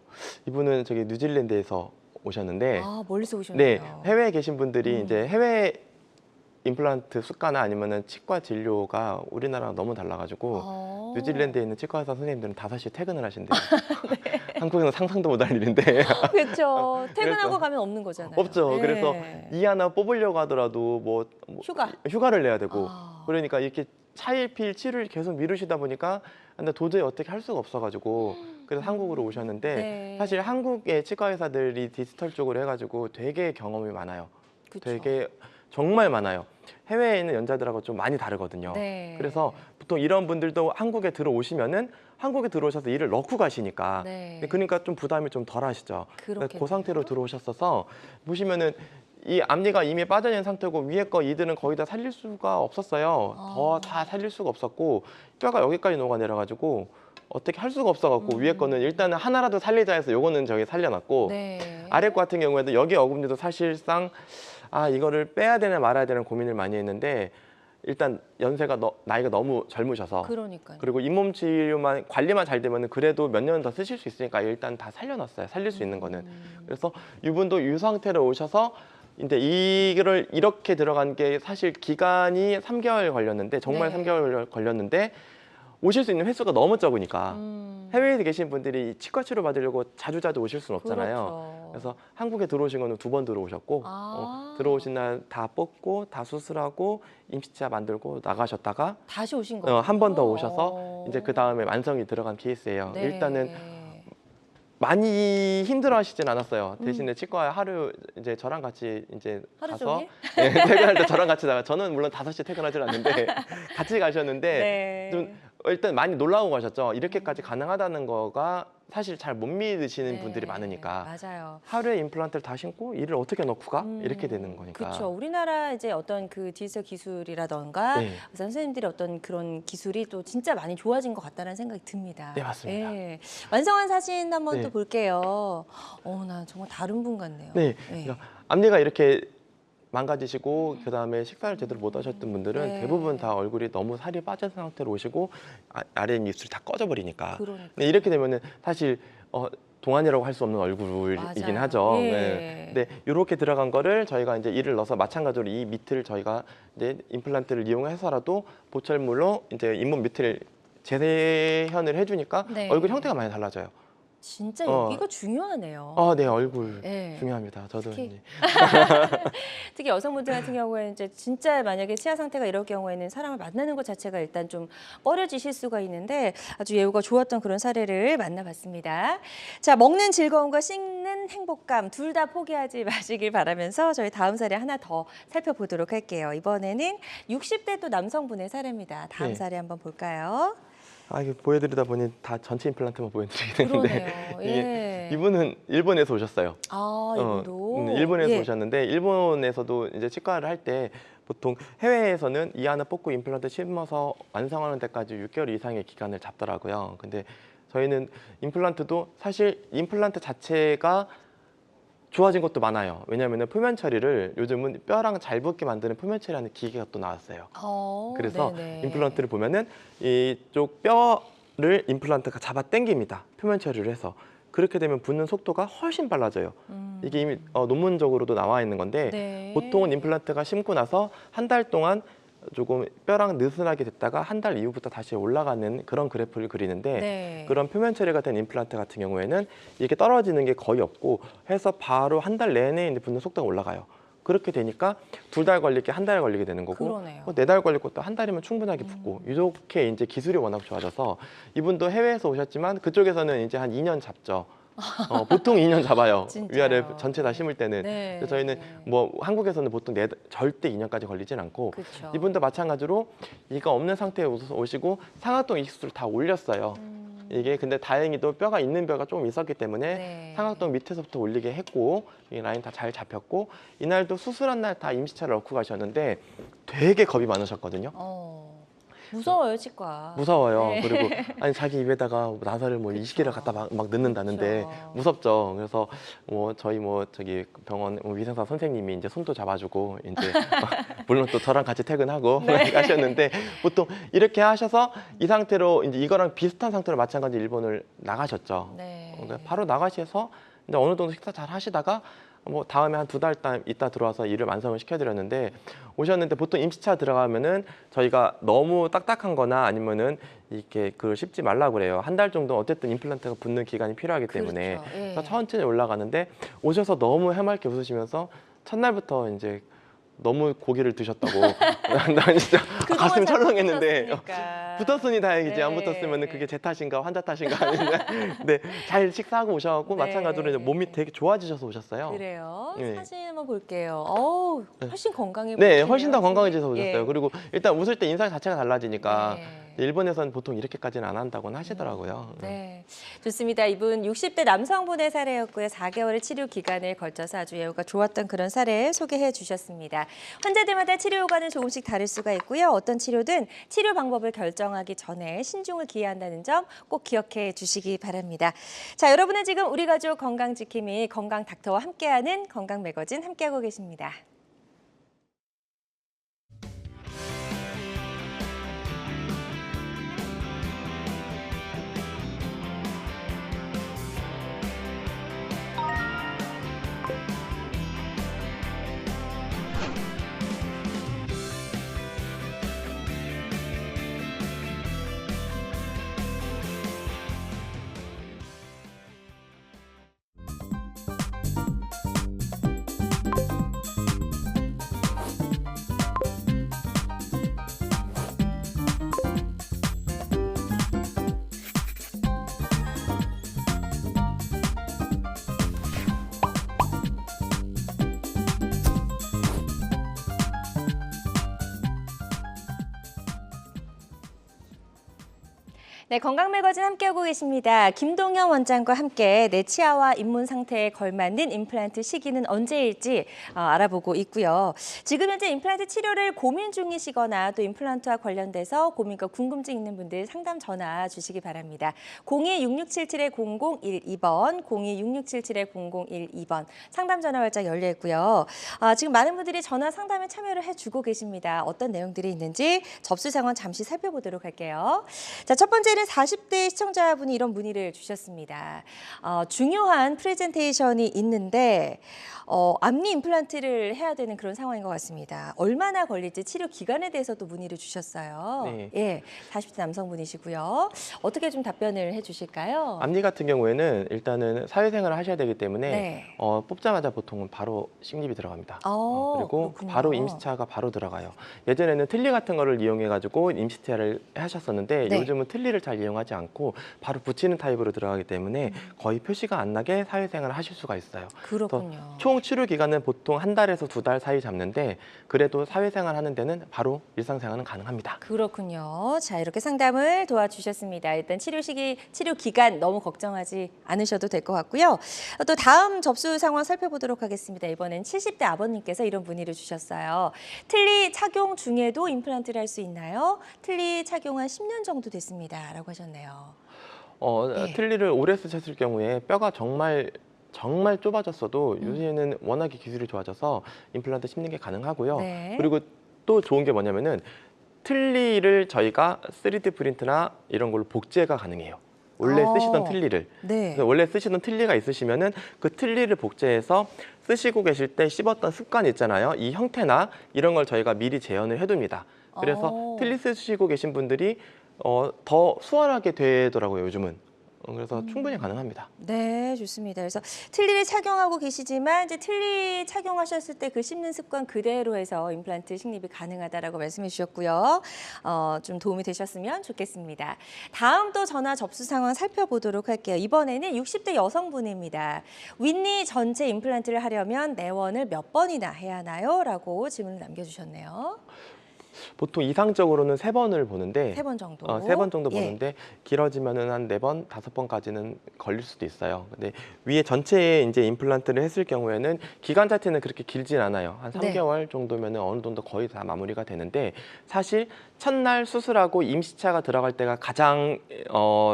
S3: 이분은 저기 뉴질랜드에서 오셨는데
S2: 아, 멀리서
S3: 네,
S2: 오셨네요.
S3: 해외에 계신 분들이 이제 해외 임플란트 수가나 아니면은 치과 진료가 우리나라랑 너무 달라가지고 뉴질랜드에 있는 치과 의사 선생님들은 5시에 퇴근을 하신대요. 한국에서는 상상도 못할 일인데
S2: 그렇죠. 퇴근하고
S3: 그래서-
S2: 가면 없는 거잖아요.
S3: 없죠.
S2: 예.
S3: 그래서 이 하나 뽑으려고 하더라도 휴가를 내야 되고
S2: 아.
S3: 그러니까 이렇게 차일피일 치료를 계속 미루시다 보니까 근데 도저히 어떻게 할 수가 없어가지고 그래서 한국으로 오셨는데
S2: 네.
S3: 사실 한국의 치과 의사들이 디지털 쪽으로 해가지고 되게 경험이 많아요.
S2: 그쵸.
S3: 되게 정말 많아요. 해외에 있는 연자들하고 좀 많이 다르거든요.
S2: 네.
S3: 그래서 보통 이런 분들도 한국에 들어오시면은 한국에 들어오셔서 일을 넣고 가시니까
S2: 네.
S3: 그러니까 좀 부담이 좀 덜하시죠.
S2: 그렇겠네요.
S3: 그 상태로 들어오셨어서 보시면은 이 앞니가 이미 빠져 있는 상태고 위에 거 이들은 거의 다 살릴 수가 없었어요. 더 다 살릴 수가 없었고 뼈가 여기까지 녹아 내려가지고 어떻게 할 수가 없어갖고 위에 거는 일단은 하나라도 살리자 해서 요거는 저기 살려놨고
S2: 네.
S3: 아래 거 같은 경우에도 여기 어금니도 사실상 이거를 빼야 되나 말아야 되나 고민을 많이 했는데 일단 나이가 너무 젊으셔서
S2: 그러니까요.
S3: 그리고 잇몸 치료만 관리만 잘 되면 그래도 몇 년 더 쓰실 수 있으니까 일단 다 살려놨어요. 살릴 수 있는 거는. 그래서 이분도 이 상태로 오셔서 이제 이거를 이렇게 들어간 게 사실 기간이 3개월 걸렸는데 정말
S2: 네.
S3: 3개월 걸렸는데 오실 수 있는 횟수가 너무 적으니까 해외에 계신 분들이 치과 치료 받으려고 자주 오실 수는 없잖아요.
S2: 그렇죠.
S3: 그래서 한국에 들어오신 거는 2번 들어오셨고 들어오신 날 다 뽑고 다 수술하고 임시치아 만들고 나가셨다가
S2: 다시 오신 거예요.
S3: 한 번 더 오셔서 이제 그 다음에 완성이 들어간 케이스예요.
S2: 네.
S3: 일단은 많이 힘들어하시진 않았어요. 대신에 치과에 하루 이제 저랑 같이 이제
S2: 하루
S3: 가서
S2: 종일?
S3: 네, 퇴근할 때 저랑 같이 나가. 저는 물론 5시에 퇴근하진 않는데 같이 가셨는데
S2: 네.
S3: 좀 일단 많이 놀라고 가셨죠. 이렇게까지 가능하다는 거가 사실 잘 못 믿으시는
S2: 네.
S3: 분들이 많으니까
S2: 맞아요.
S3: 하루에 임플란트를 다 신고 일을 어떻게 넣고 가? 이렇게 되는 거니까.
S2: 그렇죠. 우리나라 이제 어떤 그 디지털 기술이라던가
S3: 네.
S2: 선생님들의 어떤 그런 기술이 또 진짜 많이 좋아진 것 같다는 생각이 듭니다.
S3: 네, 맞습니다.
S2: 예. 완성한 사진 한번
S3: 네.
S2: 또 볼게요. 나 정말 다른 분 같네요.
S3: 네.
S2: 네.
S3: 그러니까 앞니가 이렇게 망가지시고 그다음에 식사를 제대로 못 하셨던 분들은
S2: 네.
S3: 대부분 다 얼굴이 너무 살이 빠진 상태로 오시고 아래 입술이 다 꺼져 버리니까.
S2: 그러니까.
S3: 근데 이렇게 되면은 사실 동안이라고 할 수 없는 얼굴이긴
S2: 맞아요.
S3: 하죠.
S2: 예.
S3: 네. 근데 이렇게 들어간 거를 저희가 이제 이를 넣어서 마찬가지로 이 밑을 저희가 이제 임플란트를 이용해서라도 보철물로 이제 잇몸 밑을 재현을 해주니까
S2: 네.
S3: 얼굴 형태가 많이 달라져요.
S2: 진짜 여기가 중요하네요.
S3: 네, 얼굴
S2: 네.
S3: 중요합니다. 저도
S2: 특히
S3: 이제.
S2: 특히 여성분들 같은 경우에는 이제 진짜 만약에 치아 상태가 이럴 경우에는 사람을 만나는 것 자체가 일단 좀 꺼려지실 수가 있는데 아주 예후가 좋았던 그런 사례를 만나봤습니다. 자, 먹는 즐거움과 씹는 행복감 둘 다 포기하지 마시길 바라면서 저희 다음 사례 하나 더 살펴보도록 할게요. 이번에는 60대 또 남성분의 사례입니다. 다음
S3: 네.
S2: 사례 한번 볼까요?
S3: 이거 보여드리다 보니 다 전체 임플란트만 보여드리게 되는데
S2: 그러네요. 예.
S3: 이분은 일본에서 오셨어요.
S2: 이분도
S3: 일본에서
S2: 예.
S3: 오셨는데 일본에서도 이제 치과를 할 때 보통 해외에서는 이 하나 뽑고 임플란트 심어서 완성하는 데까지 6개월 이상의 기간을 잡더라고요. 근데 저희는 임플란트도 사실 임플란트 자체가 좋아진 것도 많아요. 왜냐하면 표면 처리를 요즘은 뼈랑 잘 붙게 만드는 표면 처리하는 기계가 또 나왔어요. 그래서
S2: 네네.
S3: 임플란트를 보면은 이쪽 뼈를 임플란트가 잡아 당깁니다. 표면 처리를 해서. 그렇게 되면 붙는 속도가 훨씬 빨라져요. 이게 이미 논문적으로도 나와 있는 건데
S2: 네.
S3: 보통은 임플란트가 심고 나서 한 달 동안 조금 뼈랑 느슨하게 됐다가 한 달 이후부터 다시 올라가는 그런 그래프를 그리는데
S2: 네.
S3: 그런 표면 처리가 된 임플란트 같은 경우에는 이게 떨어지는 게 거의 없고 해서 바로 한 달 내내 이제 붙는 속도가 올라가요. 그렇게 되니까 2달 걸릴 게 한 달 걸리게 되는 거고
S2: 그러네요.
S3: 4달 걸릴 것도 한 달이면 충분하게 붙고 이렇게 이제 기술이 워낙 좋아져서 이분도 해외에서 오셨지만 그쪽에서는 이제 한 2년 잡죠. 보통 2년 잡아요.
S2: 진짜요?
S3: 위아래 전체 다 심을 때는.
S2: 네.
S3: 근데 저희는 뭐 한국에서는 보통 절대 2년까지 걸리진 않고
S2: 그렇죠.
S3: 이분도 마찬가지로 이가 없는 상태에 오시고 상악동 이식술을 다 올렸어요. 이게 근데 다행히도 뼈가 있는 뼈가 조금 있었기 때문에
S2: 네.
S3: 상악동 밑에서부터 올리게 했고 이 라인 다 잘 잡혔고 이날도 수술한 날 다 임시차를 넣고 가셨는데 되게 겁이 많으셨거든요.
S2: 무서워요, 치과.
S3: 무서워요.
S2: 네.
S3: 그리고 아니 자기 입에다가 나사를 뭐 20개를 갖다 막 넣는다는데
S2: 그쵸.
S3: 무섭죠. 그래서 뭐 저희 뭐 저기 병원 위생사 선생님이 이제 손도 잡아주고 이제 물론 또 저랑 같이 퇴근하고
S2: 네.
S3: 하셨는데 보통 이렇게 하셔서 이 상태로 이제 이거랑 비슷한 상태로 마찬가지 일본을 나가셨죠.
S2: 네.
S3: 그러니까 바로 나가셔서 이제 어느 정도 식사 잘 하시다가 뭐 다음에 한 2달 있다 들어와서 일을 완성을 시켜드렸는데 오셨는데 보통 임시차 들어가면은 저희가 너무 딱딱한 거나 아니면은 이렇게 그걸 씹지 말라고 그래요. 한 달 정도 어쨌든 임플란트가 붙는 기간이 필요하기 때문에
S2: 그렇죠. 예.
S3: 그래서 천천히 올라가는데 오셔서 너무 해맑게 웃으시면서 첫날부터 이제 너무 고기를 드셨다고 난 진짜
S2: 그동안
S3: 가슴이
S2: 잘
S3: 철렁했는데
S2: 붙었으니까.
S3: 붙었으니 다행이지 안
S2: 네.
S3: 붙었으면 그게 제 탓인가 환자 탓인가 아닌데 근데 잘 식사하고 오셔갖고
S2: 네.
S3: 마찬가지로 이제 몸이 되게 좋아지셔서 오셨어요.
S2: 그래요.
S3: 네.
S2: 사진 한번 볼게요. 어우, 훨씬 건강해
S3: 네,
S2: 보이시네요.
S3: 훨씬 더 건강해져서 오셨어요.
S2: 예.
S3: 그리고 일단 웃을 때 인상 자체가 달라지니까
S2: 네.
S3: 일본에서는 보통 이렇게까지는 안 한다고는 하시더라고요.
S2: 네, 좋습니다. 이분 60대 남성분의 사례였고요. 4개월의 치료 기간을 걸쳐서 아주 예후가 좋았던 그런 사례 소개해 주셨습니다. 환자들마다 치료 효과는 조금씩 다를 수가 있고요. 어떤 치료든 치료 방법을 결정하기 전에 신중을 기해한다는 점 꼭 기억해 주시기 바랍니다. 자, 여러분은 지금 우리 가족 건강지킴이 건강 닥터와 함께하는 건강 매거진 함께하고 계십니다. 네, 건강 매거진 함께하고 계십니다. 김동현 원장과 함께 내 치아와 잇몸 상태에 걸맞는 임플란트 시기는 언제일지 알아보고 있고요. 지금 현재 임플란트 치료를 고민 중이시거나 또 임플란트와 관련돼서 고민과 궁금증 있는 분들 상담 전화 주시기 바랍니다. 02-6677-0012번, 02-6677-0012번 상담 전화 활짝 열려 있고요. 지금 많은 분들이 전화 상담에 참여를 해주고 계십니다. 어떤 내용들이 있는지 접수 상황 잠시 살펴보도록 할게요. 자, 첫 번째는 40대 시청자분이 이런 문의를 주셨습니다. 중요한 프레젠테이션이 있는데 앞니 임플란트를 해야 되는 그런 상황인 것 같습니다. 얼마나 걸릴지 치료 기간에 대해서도 문의를 주셨어요.
S3: 네.
S2: 예, 40대 남성분이시고요. 어떻게 좀 답변을 해주실까요?
S3: 앞니 같은 경우에는 일단은 사회생활을 하셔야 되기 때문에
S2: 네.
S3: 뽑자마자 보통은 바로 식립이 들어갑니다. 그리고
S2: 그렇군요.
S3: 바로 임시차가 바로 들어가요. 예전에는 틀니 같은 거를 이용해가지고 임시차를 하셨었는데
S2: 네.
S3: 요즘은 틀니를 잘 이용하지 않고 바로 붙이는 타입으로 들어가기 때문에 거의 표시가 안 나게 사회생활을 하실 수가 있어요.
S2: 그렇군요.
S3: 총 치료 기간은 보통 1달에서 2달 사이 잡는데 그래도 사회생활 하는 데는 바로 일상생활은 가능합니다.
S2: 그렇군요. 자, 이렇게 상담을 도와주셨습니다. 일단 치료 시기, 치료 기간 너무 걱정하지 않으셔도 될 것 같고요. 또 다음 접수 상황 살펴보도록 하겠습니다. 이번엔 70대 아버님께서 이런 문의를 주셨어요. 틀니 착용 중에도 임플란트를 할 수 있나요? 틀니 착용한 10년 정도 됐습니다. 라고 하셨네요. 네.
S3: 틀니를 오래 쓰셨을 경우에 뼈가 정말 좁아졌어도 요새는 워낙에 기술이 좋아져서 임플란트 심는 게 가능하고요.
S2: 네.
S3: 그리고 또 좋은 게 뭐냐면은 틀니를 저희가 3D 프린트나 이런 걸로 복제가 가능해요. 원래 쓰시던 틀니를.
S2: 네.
S3: 그래서 원래 쓰시던 틀니가 있으시면은 그 틀니를 복제해서 쓰시고 계실 때 씹었던 습관이 있잖아요. 이 형태나 이런 걸 저희가 미리 재현을 해둡니다. 그래서 틀니 쓰시고 계신 분들이 더 수월하게 되더라고요, 요즘은. 그래서 충분히 가능합니다.
S2: 네, 좋습니다. 그래서 틀니를 착용하고 계시지만 이제 틀니 착용하셨을 때 그 씹는 습관 그대로 해서 임플란트 식립이 가능하다라고 말씀해 주셨고요. 좀 도움이 되셨으면 좋겠습니다. 다음 또 전화 접수 상황 살펴보도록 할게요. 이번에는 60대 여성분입니다. 윗니 전체 임플란트를 하려면 내원을 몇 번이나 해야 하나요? 라고 질문을 남겨주셨네요.
S3: 보통 이상적으로는 3번을 보는데
S2: 3번 정도.
S3: 3번 정도
S2: 예.
S3: 보는데 길어지면은 한 4번, 5번까지는 걸릴 수도 있어요. 근데 위에 전체에 이제 임플란트를 했을 경우에는 기간 자체는 그렇게 길진 않아요. 한
S2: 네.
S3: 3개월 정도면은 어느 정도 거의 다 마무리가 되는데 사실 첫날 수술하고 임시차가 들어갈 때가 가장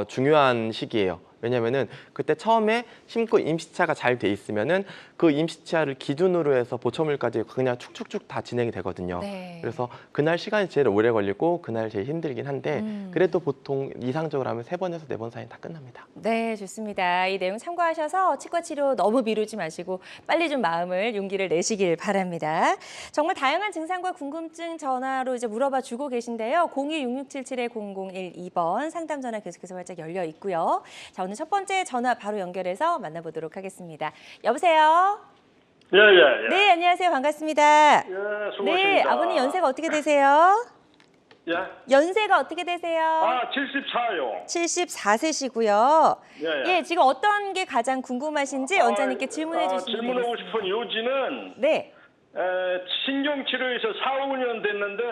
S3: 중요한 시기예요. 왜냐면은 그때 처음에 심고 임시차가 잘 돼 있으면은 그 임시차를 기준으로 해서 보초물까지 그냥 축축축 다 진행이 되거든요.
S2: 네.
S3: 그래서 그날 시간이 제일 오래 걸리고 그날 제일 힘들긴 한데 그래도 보통 이상적으로 하면 3번에서 4번 사이는 다 끝납니다.
S2: 네, 좋습니다. 이 내용 참고하셔서 치과 치료 너무 미루지 마시고 빨리 좀 마음을 용기를 내시길 바랍니다. 정말 다양한 증상과 궁금증 전화로 이제 물어봐 주고 계신데요. 02-6677-0012번 상담 전화 계속해서 활짝 열려 있고요. 자, 오늘 첫 번째 전화 바로 연결해서 만나보도록 하겠습니다. 여보세요?
S4: 예.
S2: 네, 안녕하세요. 반갑습니다.
S4: 예, 수고하십니다.
S2: 네, 아버님 연세가 어떻게 되세요?
S4: 예?
S2: 연세가 어떻게 되세요?
S4: 74요.
S2: 74세시고요.
S4: 예.
S2: 지금 어떤 게 가장 궁금하신지 원장님께 질문해 주시면 되겠습니다.
S4: 질문하고 싶은 요지는
S2: 네.
S4: 신경치료에서 4, 5년 됐는데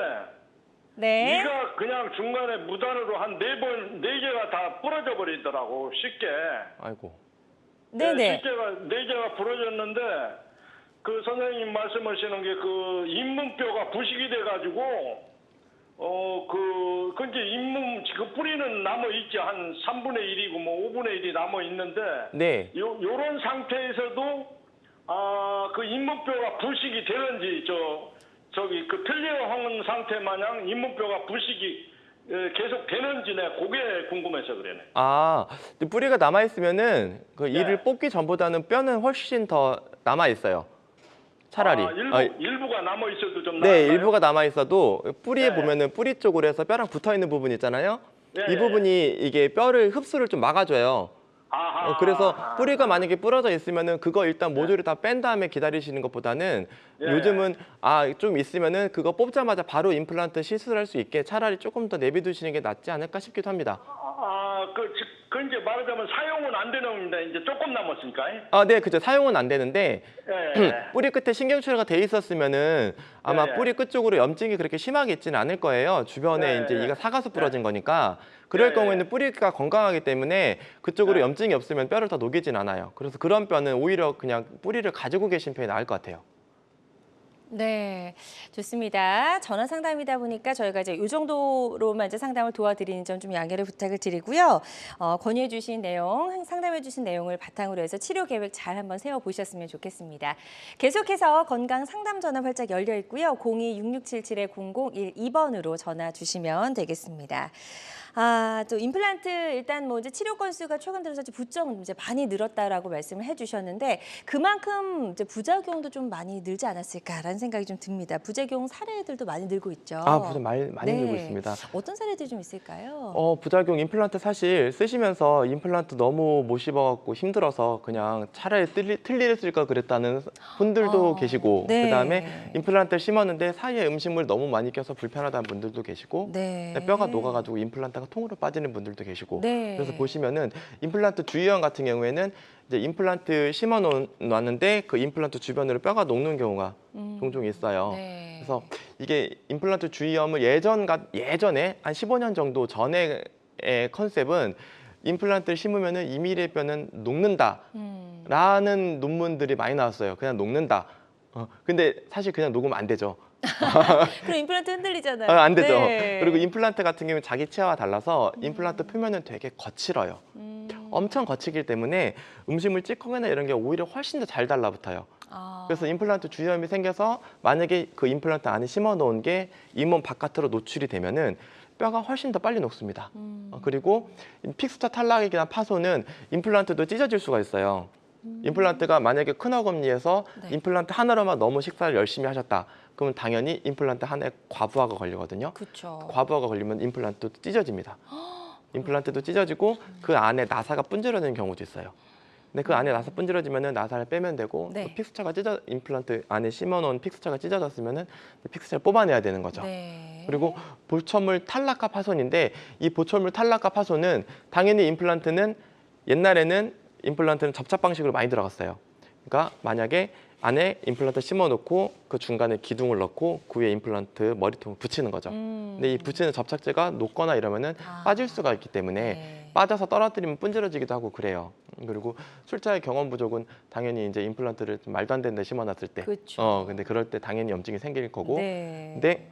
S2: 네.
S4: 이가 그냥 중간에 무단으로 한 4개가 다 부러져 버리더라고, 쉽게.
S3: 아이고.
S2: 네네.
S4: 쉽게가 4개가 부러졌는데 그 선생님 말씀하시는 게 그 잇몸뼈가 부식이 돼가지고 그게 잇몸 그 뿌리는 남아 있지, 한 3분의 1이고 뭐 5분의 1이 남아 있는데
S3: 네.
S4: 요런 상태에서도 그 잇몸뼈가 부식이 되는지 저기 그 틀려한 상태 마냥 잇몸뼈가 부식이 계속 되는지네, 그게 궁금해서 그러네.
S3: 근데 뿌리가 남아 있으면은 그 이를 뽑기 전보다는 뼈는 훨씬 더 남아 있어요. 차라리.
S4: 일부가 남아 있어도 좀
S3: 네,
S4: 나을까요?
S3: 일부가 남아 있어도 뿌리에
S4: 네.
S3: 보면은 뿌리 쪽으로 해서 뼈랑 붙어 있는 부분 있잖아요.
S4: 네,
S3: 이 부분이 이게 뼈를 흡수를 좀 막아줘요.
S4: 아하.
S3: 그래서 뿌리가 만약에 부러져 있으면은 그거 일단 모조리 다 뺀 다음에 기다리시는 것보다는
S4: 예.
S3: 요즘은 좀 있으면은 그거 뽑자마자 바로 임플란트 시술할 수 있게 차라리 조금 더 내비두시는 게 낫지 않을까 싶기도 합니다.
S4: 그 이제 말하자면 사용은 안 되는 겁니다. 이제 조금 남았으니까.
S3: 아, 네, 그죠. 사용은 안 되는데
S4: 예.
S3: 뿌리 끝에 신경치료가 돼 있었으면은 아마
S4: 예.
S3: 뿌리 끝 쪽으로 염증이 그렇게 심하게 있지는 않을 거예요. 주변에
S4: 예.
S3: 이제 이가 사가서 부러진 거니까. 그럴
S4: 예.
S3: 경우에는 뿌리가 건강하기 때문에 그쪽으로
S4: 예.
S3: 염증이 없으면 뼈를 더 녹이진 않아요. 그래서 그런 뼈는 오히려 그냥 뿌리를 가지고 계신 편이 나을 것 같아요.
S2: 네, 좋습니다. 전화 상담이다 보니까 저희가 이제 이 정도로만 이제 상담을 도와드리는 점 좀 양해를 부탁을 드리고요. 권유해주신 내용, 상담해주신 내용을 바탕으로 해서 치료 계획 잘 한번 세워보셨으면 좋겠습니다. 계속해서 건강 상담 전화 활짝 열려 있고요. 02-6677-0012번으로 전화 주시면 되겠습니다. 또 임플란트 일단 뭐 이제 치료 건수가 최근 들어서 부쩍 이제 많이 늘었다라고 말씀을 해주셨는데 그만큼 이제 부작용도 좀 많이 늘지 않았을까라는 생각이 좀 듭니다. 부작용 사례들도 많이 늘고 있죠.
S3: 부작용 많이
S2: 네.
S3: 늘고 있습니다.
S2: 어떤 사례들이 좀 있을까요?
S3: 부작용 임플란트 사실 쓰시면서 임플란트 너무 못 씹어갖고 힘들어서 그냥 차라리 틀니를 쓸까 그랬다는 분들도 계시고
S2: 네.
S3: 그다음에 임플란트를 심었는데 사이에 음식물 너무 많이 껴서 불편하다는 분들도 계시고
S2: 네.
S3: 뼈가 녹아가지고 임플란트가 통으로 빠지는 분들도 계시고
S2: 네.
S3: 그래서 보시면은 임플란트 주의원 같은 경우에는 이제 임플란트 심어 놨는데 그 임플란트 주변으로 뼈가 녹는 경우가 종종 있어요.
S2: 네.
S3: 그래서 이게 임플란트 주의염을 예전에 한 15년 정도 전의 컨셉은 임플란트를 심으면은 2mm 뼈는 녹는다라는 논문들이 많이 나왔어요. 그냥 녹는다. 근데 사실 그냥 녹으면 안 되죠.
S2: 그럼 임플란트 흔들리잖아요.
S3: 안 되죠.
S2: 네.
S3: 그리고 임플란트 같은 경우는 자기 치아와 달라서 임플란트 표면은 되게 거칠어요. 엄청 거치기 때문에 음식물 찌꺼기나 이런 게 오히려 훨씬 더 잘 달라붙어요. 그래서 임플란트 주위염이 생겨서 만약에 그 임플란트 안에 심어 놓은 게 잇몸 바깥으로 노출이 되면은 뼈가 훨씬 더 빨리 녹습니다. 그리고 픽스처 탈락이나 파손은 임플란트도 찢어질 수가 있어요. 임플란트가 만약에 큰 어금니에서
S2: 네.
S3: 임플란트 하나로만 너무 식사를 열심히 하셨다. 그러면 당연히 임플란트 하나에 과부하가 걸리거든요.
S2: 그렇죠.
S3: 과부하가 걸리면 임플란트도 찢어집니다. 임플란트도 찢어지고 그 안에 나사가 분질러지는 경우도 있어요. 근데 그 안에 나사 분질러지면은 나사를 빼면 되고
S2: 네.
S3: 그 픽스처가 임플란트 안에 심어놓은 픽스처가 찢어졌으면은 픽스처를 뽑아내야 되는 거죠.
S2: 네.
S3: 그리고 보철물 탈락과 파손인데 이 보철물 탈락과 파손은 당연히 옛날에는 임플란트는 접착 방식으로 많이 들어갔어요. 그러니까 만약에 안에 임플란트 심어놓고 그 중간에 기둥을 넣고 그 위에 임플란트 머리통을 붙이는 거죠. 근데 이 붙이는 접착제가 녹거나 이러면은 빠질 수가 있기 때문에
S2: 네.
S3: 빠져서 떨어뜨리면 분질러지기도 하고 그래요. 그리고 출자의 경험 부족은 당연히 이제 임플란트를 좀 말도 안 되는 데 심어놨을 때,
S2: 그렇죠.
S3: 근데 그럴 때 당연히 염증이 생길 거고.
S2: 네.
S3: 근데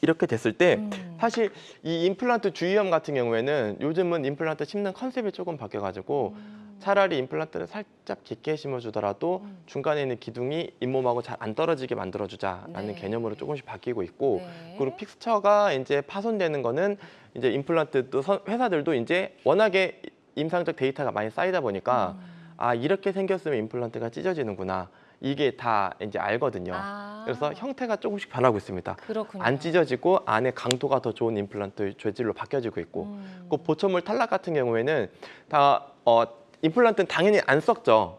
S3: 이렇게 됐을 때 사실 이 임플란트 주위염 같은 경우에는 요즘은 임플란트 심는 컨셉이 조금 바뀌어가지고 차라리 임플란트를 살짝 깊게 심어주더라도 중간에 있는 기둥이 잇몸하고 잘 안 떨어지게 만들어주자라는
S2: 네.
S3: 개념으로 조금씩 바뀌고 있고
S2: 네.
S3: 그리고 픽스처가 이제 파손되는 거는 이제 임플란트도 회사들도 이제 워낙에 임상적 데이터가 많이 쌓이다 보니까 이렇게 생겼으면 임플란트가 찢어지는구나. 이게 다 이제 알거든요. 그래서 형태가 조금씩 변하고 있습니다.
S2: 그렇군요.
S3: 안 찢어지고 안에 강도가 더 좋은 임플란트 재질로 바뀌어지고 있고 그 보철물 탈락 같은 경우에는 다 임플란트는 당연히 안 썩죠.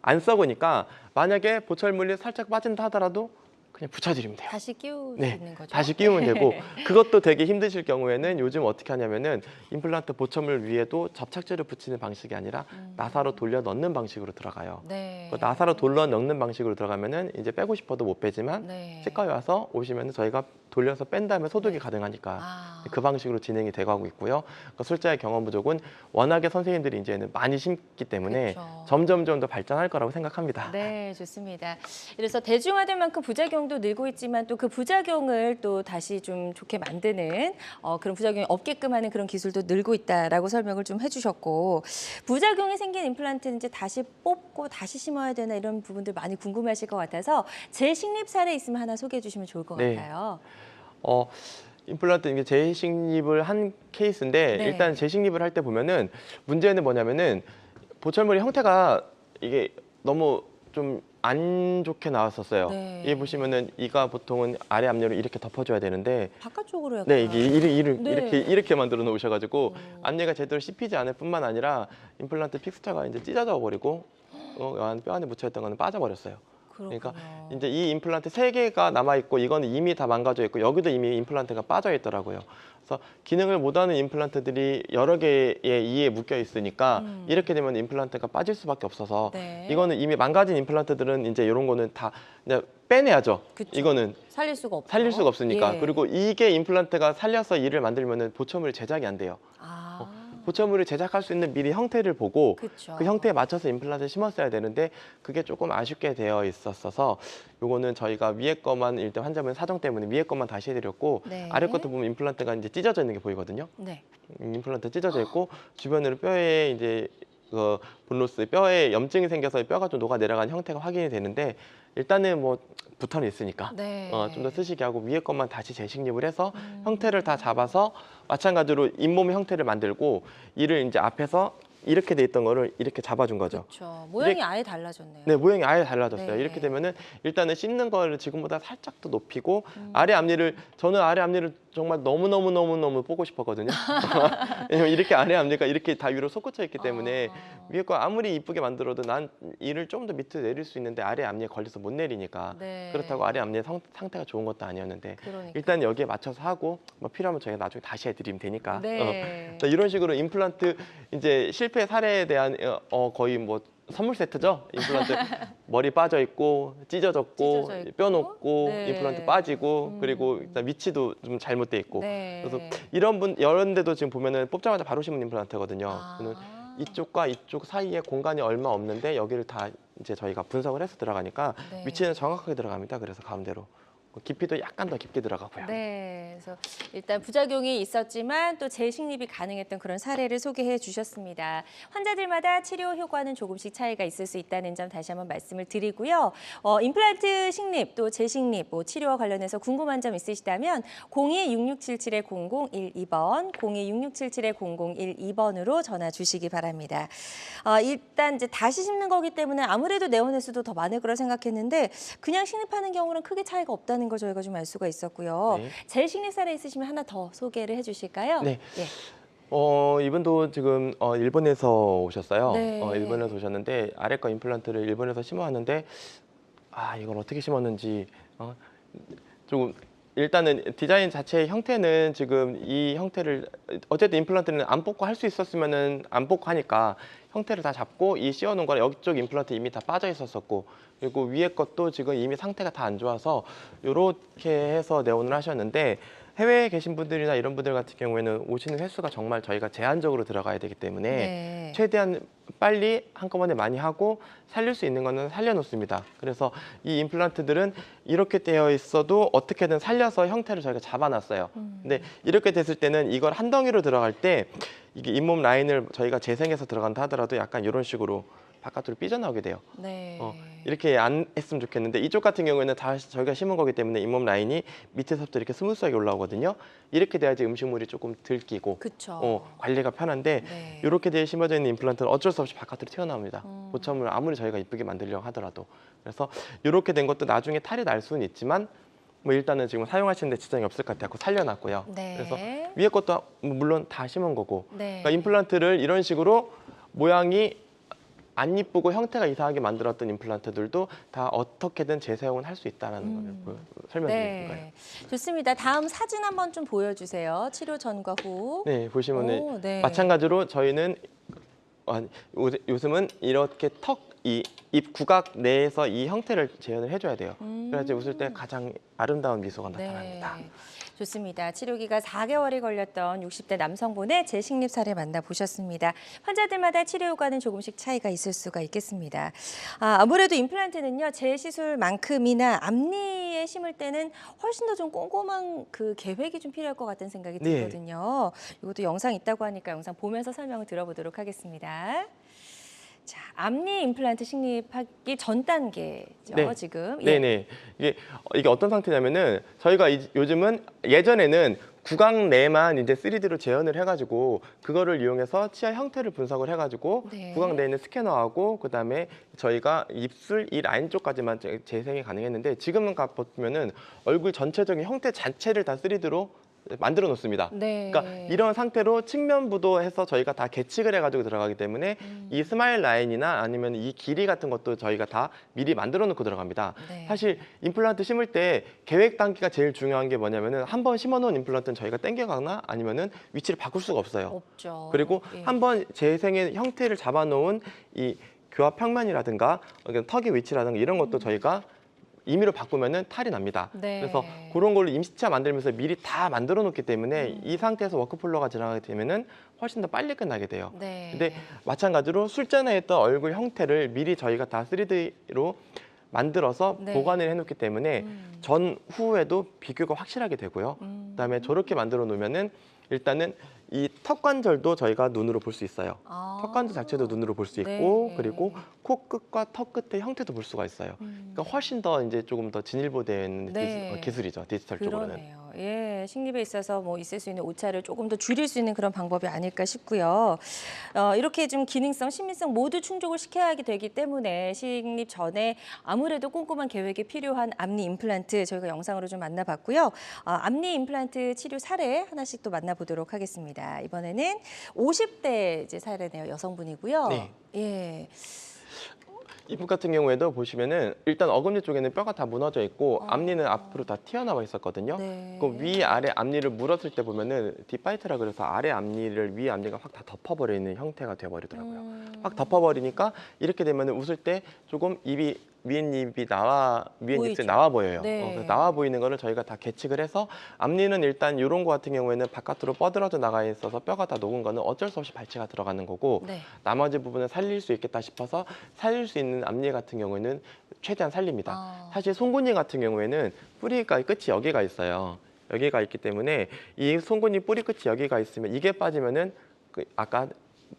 S3: 안 썩으니까 만약에 보철물이 살짝 빠진다 하더라도 그냥 붙여드리면 돼요.
S2: 다시 끼울 수
S3: 네,
S2: 있는 거죠.
S3: 다시 끼우면 되고 그것도 되게 힘드실 경우에는 요즘 어떻게 하냐면은 임플란트 보철물 위에도 접착제를 붙이는 방식이 아니라 나사로 돌려 넣는 방식으로 들어가요.
S2: 네.
S3: 그 나사로 돌려 넣는 방식으로 들어가면은 이제 빼고 싶어도 못 빼지만
S2: 네.
S3: 치과에 와서 오시면 저희가 돌려서 뺀 다음에 소독이 가능하니까 그 방식으로 진행이 돼가고 있고요. 그러니까 술자의 경험 부족은 워낙에 선생님들이 이제는 많이 심기 때문에
S2: 그렇죠.
S3: 점점 더 발전할 거라고 생각합니다.
S2: 네, 좋습니다. 그래서 대중화된 만큼 부작용도 늘고 있지만 또 그 부작용을 또 다시 좀 좋게 만드는 그런 부작용이 없게끔 하는 그런 기술도 늘고 있다라고 설명을 좀 해주셨고 부작용이 생긴 임플란트는 이제 다시 뽑고 다시 심어야 되나 이런 부분들 많이 궁금하실 것 같아서 재식립 사례 있으면 하나 소개해 주시면 좋을 것
S3: 네.
S2: 같아요.
S3: 임플란트 이게 재식립을 한 케이스인데
S2: 네.
S3: 일단 재식립을 할 때 보면은 문제는 뭐냐면은 보철물의 형태가 이게 너무 좀 안 좋게 나왔었어요.
S2: 네.
S3: 이 보시면은 이가 보통은 아래 앞니로 이렇게 덮어줘야 되는데
S2: 바깥쪽으로 약간.
S3: 네 이게
S2: 네.
S3: 이렇게 만들어 놓으셔가지고 앞니가 제대로 씹히지 않을 뿐만 아니라 임플란트 픽스처가 이제 찢어져 버리고 뼈 안에 묻혀있던 거는 빠져버렸어요. 그러니까
S2: 그렇군요.
S3: 이제 이 임플란트 3개가 남아 있고 이거는 이미 다 망가져 있고 여기도 이미 임플란트가 빠져 있더라고요. 그래서 기능을 못하는 임플란트들이 여러 개의 이에 묶여 있으니까 이렇게 되면 임플란트가 빠질 수밖에 없어서
S2: 네.
S3: 이거는 이미 망가진 임플란트들은 이제 이런 거는 다 그냥 빼내야죠.
S2: 그쵸.
S3: 이거는
S2: 살릴 수가 없죠.
S3: 살릴 수가 없으니까.
S2: 예.
S3: 그리고 이게 임플란트가 살려서 이를 만들면은 보철물이 제작이 안 돼요.
S2: 아,
S3: 보철물을 제작할 수 있는 미리 형태를 보고
S2: 그쵸.
S3: 그 형태에 맞춰서 임플란트를 심었어야 되는데 그게 조금 아쉽게 되어 있었어서 요거는 저희가 위에 거만 일단 환자분 사정 때문에 위에 것만 다시 해드렸고
S2: 네.
S3: 아래 것도 보면 임플란트가 이제 찢어져 있는 게 보이거든요.
S2: 네.
S3: 임플란트 찢어져 있고 주변으로 뼈에 이제 그 본로스 뼈에 염증이 생겨서 뼈가 좀 녹아 내려간 형태가 확인이 되는데 일단은 뭐 붙어는 있으니까
S2: 네.
S3: 좀 더 쓰시게 하고 위에 것만 다시 재식립을 해서 형태를 다 잡아서 마찬가지로 잇몸의 형태를 만들고 이를 이제 앞에서 이렇게 돼 있던 거를 이렇게 잡아준 거죠.
S2: 그렇죠. 모양이 아예 달라졌네요.
S3: 네, 모양이 아예 달라졌어요.
S2: 네.
S3: 이렇게 되면은 일단은 씹는 거를 지금보다 살짝 더 높이고 아래 앞니를 저는 아래 앞니를 정말 너무 보고 싶었거든요. 왜냐면 이렇게 아래 앞니가 이렇게 다 위로 솟구쳐 있기 때문에 위에 거 아무리 이쁘게 만들어도 난 이를 좀 더 밑으로 내릴 수 있는데 아래 앞니에 걸려서 못 내리니까
S2: 네.
S3: 그렇다고 아래 앞니의 상태가 좋은 것도 아니었는데
S2: 그러니까.
S3: 일단 여기에 맞춰서 하고 뭐 필요하면 저희가 나중에 다시 해드리면 되니까
S2: 네.
S3: 이런 식으로 임플란트 이제 실패 사례에 대한 거의 뭐 선물 세트죠. 임플란트 머리 빠져 있고 찢어졌고
S2: 찢어져 있고.
S3: 뼈 녹고
S2: 네.
S3: 임플란트 빠지고 그리고 일단 위치도 좀 잘못돼 있고
S2: 네.
S3: 그래서 이런 데도 지금 보면은 뽑자마자 바로 심은 임플란트거든요.
S2: 아.
S3: 저는 이쪽과 이쪽 사이에 공간이 얼마 없는데 여기를 다 이제 저희가 분석을 해서 들어가니까
S2: 네.
S3: 위치는 정확하게 들어갑니다. 그래서 가운데로 깊이도 약간 더 깊게 들어가고요.
S2: 네, 그래서 일단 부작용이 있었지만 또 재식립이 가능했던 그런 사례를 소개해 주셨습니다. 환자들마다 치료 효과는 조금씩 차이가 있을 수 있다는 점 다시 한번 말씀을 드리고요. 임플란트 식립 또 재식립 뭐 치료와 관련해서 궁금한 점 있으시다면 02-6677-0012번, 02-6677-0012번으로 전화 주시기 바랍니다. 일단 이제 다시 심는 거기 때문에 아무래도 내원 횟수도 더 많을 거라 생각했는데 그냥 식립하는 경우는 크게 차이가 없다는 걸 저희가 좀 알 수가 있었고요.
S3: 네.
S2: 재식립 사례 있으시면 하나 더 소개를 해주실까요?
S3: 네.
S2: 예.
S3: 이분도 지금 일본에서 오셨어요.
S2: 네.
S3: 일본에서 오셨는데 아래 거 임플란트를 일본에서 심어왔는데 이걸 어떻게 심었는지 조금 일단은 디자인 자체의 형태는 지금 이 형태를 어쨌든 임플란트는 안 뽑고 할 수 있었으면은 안 뽑고 하니까 형태를 다 잡고 이 씌워놓은 거라 여기쪽 임플란트 이미 다 빠져 있었었고 그리고 위에 것도 지금 이미 상태가 다 안 좋아서 이렇게 해서 내원을 하셨는데 해외에 계신 분들이나 이런 분들 같은 경우에는 오시는 횟수가 정말 저희가 제한적으로 들어가야 되기 때문에
S2: 네.
S3: 최대한 빨리 한꺼번에 많이 하고 살릴 수 있는 거는 살려놓습니다. 그래서 이 임플란트들은 이렇게 되어 있어도 어떻게든 살려서 형태를 저희가 잡아놨어요. 근데 이렇게 됐을 때는 이걸 한 덩이로 들어갈 때 이게 잇몸 라인을 저희가 재생해서 들어간다 하더라도 약간 이런 식으로 바깥으로 삐져나오게 돼요.
S2: 네.
S3: 이렇게 안 했으면 좋겠는데 이쪽 같은 경우에는 다 저희가 심은 거기 때문에 잇몸 라인이 밑에서부터 이렇게 스무스하게 올라오거든요. 이렇게 돼야지 음식물이 조금 들끼고
S2: 그쵸.
S3: 관리가 편한데
S2: 네.
S3: 이렇게 돼 심어져 있는 임플란트는 어쩔 수 없이 바깥으로 튀어나옵니다. 보철물 아무리 저희가 이쁘게 만들려고 하더라도. 그래서 이렇게 된 것도 나중에 탈이 날 수는 있지만 뭐 일단은 지금 사용하시는데 지장이 없을 것 같아서 살려놨고요.
S2: 네.
S3: 그래서 위에 것도 물론 다 심은 거고
S2: 네.
S3: 그러니까 임플란트를 이런 식으로 모양이 안 이쁘고 형태가 이상하게 만들었던 임플란트들도 다 어떻게든 재사용을 할 수 있다는 걸 설명드리는 거예요.
S2: 네. 좋습니다. 다음 사진 한번 좀 보여주세요. 치료 전과 후.
S3: 네, 보시면은
S2: 오, 네.
S3: 마찬가지로 저희는 요즘은 이렇게 입 구각 내에서 이 형태를 재현을 해줘야 돼요. 그래야지 웃을 때 가장 아름다운 미소가 나타납니다.
S2: 네. 좋습니다. 치료기가 4개월이 걸렸던 60대 남성분의 재식립 사례 만나보셨습니다. 환자들마다 치료 효과는 조금씩 차이가 있을 수가 있겠습니다. 아무래도 임플란트는요, 재시술만큼이나 앞니에 심을 때는 훨씬 더 좀 꼼꼼한 그 계획이 좀 필요할 것 같다는 생각이
S3: 네.
S2: 들거든요. 이것도 영상 있다고 하니까 영상 보면서 설명을 들어보도록 하겠습니다. 자, 앞니 임플란트 식립하기 전 단계죠,
S3: 네.
S2: 지금. 예.
S3: 네네. 이게 어떤 상태냐면은 저희가 요즘은 예전에는 구강 내만 이제 3D로 재현을 해가지고 그거를 이용해서 치아 형태를 분석을 해가지고
S2: 네.
S3: 구강 내에 있는 스캐너하고 그다음에 저희가 입술 이 라인 쪽까지만 재생이 가능했는데 지금은 보면은 얼굴 전체적인 형태 자체를 다 3D로 만들어 놓습니다.
S2: 네.
S3: 그러니까 이런 상태로 측면부도 해서 저희가 다 계측을 해가지고 들어가기 때문에 이 스마일 라인이나 아니면 이 길이 같은 것도 저희가 다 미리 만들어 놓고 들어갑니다.
S2: 네.
S3: 사실 임플란트 심을 때 계획 단계가 제일 중요한 게 뭐냐면은 한 번 심어 놓은 임플란트는 저희가 땡겨가거나 아니면은 위치를 바꿀 수가 없어요.
S2: 없죠.
S3: 그리고
S2: 예.
S3: 한번 재생의 형태를 잡아놓은 이 교합 평면이라든가 턱의 위치라든가 이런 것도 저희가 임의로 바꾸면은 탈이 납니다.
S2: 네.
S3: 그래서 그런 걸로 임시차 만들면서 미리 다 만들어 놓기 때문에 이 상태에서 워크플로우가 지나가게 되면은 훨씬 더 빨리 끝나게 돼요.
S2: 네.
S3: 근데 마찬가지로 술전에 했던 얼굴 형태를 미리 저희가 다 3D로 만들어서
S2: 네.
S3: 보관을 해놓기 때문에 전 후에도 비교가 확실하게 되고요. 그다음에 저렇게 만들어 놓으면은 일단은 이 턱 관절도 저희가 눈으로 볼 수 있어요.
S2: 아.
S3: 턱 관절 자체도 눈으로 볼 수 있고
S2: 네.
S3: 그리고 코 끝과 턱 끝의 형태도 볼 수가 있어요. 그러니까 훨씬 더 이제 조금 더 진일보되어 있는
S2: 네.
S3: 기술이죠. 디지털 쪽으로는.
S2: 그러네요. 예, 식립에 있어서 뭐 있을 수 있는 오차를 조금 더 줄일 수 있는 그런 방법이 아닐까 싶고요. 이렇게 좀 기능성, 신미성 모두 충족을 시켜야 하게 되기 때문에 식립 전에 아무래도 꼼꼼한 계획이 필요한 앞니 임플란트 저희가 영상으로 좀 만나봤고요. 앞니 임플란트 치료 사례 하나씩 또 만나보도록 하겠습니다. 이번에는 50대 이제 사례네요. 여성분이고요.
S3: 네.
S2: 예.
S3: 이분 같은 경우에도 보시면은 일단 어금니 쪽에는 뼈가 다 무너져 있고 앞니는 앞으로 다 튀어나와 있었거든요.
S2: 네.
S3: 그 위 아래 앞니를 물었을 때 보면은 딥바이트라 그래서 아래 앞니를 위 앞니가 확 다 덮어버리는 형태가 되어버리더라고요. 확 덮어버리니까 이렇게 되면은 웃을 때 조금 입이 위엔 입이 위엔
S2: 보이죠.
S3: 입술이 나와 보여요.
S2: 네.
S3: 그래서 나와 보이는 거를 저희가 다 계측을 해서 앞니는 일단 이런 거 같은 경우에는 바깥으로 뻗어져 나가 있어서 뼈가 다 녹은 거는 어쩔 수 없이 발치가 들어가는 거고
S2: 네.
S3: 나머지 부분을 살릴 수 있겠다 싶어서 살릴 수 있는 앞니 같은 경우에는 최대한 살립니다.
S2: 아.
S3: 사실 송곳니 같은 경우에는 뿌리가 끝이 여기가 있어요. 여기가 있기 때문에 이 송곳니 뿌리 끝이 여기가 있으면 이게 빠지면은 그 아까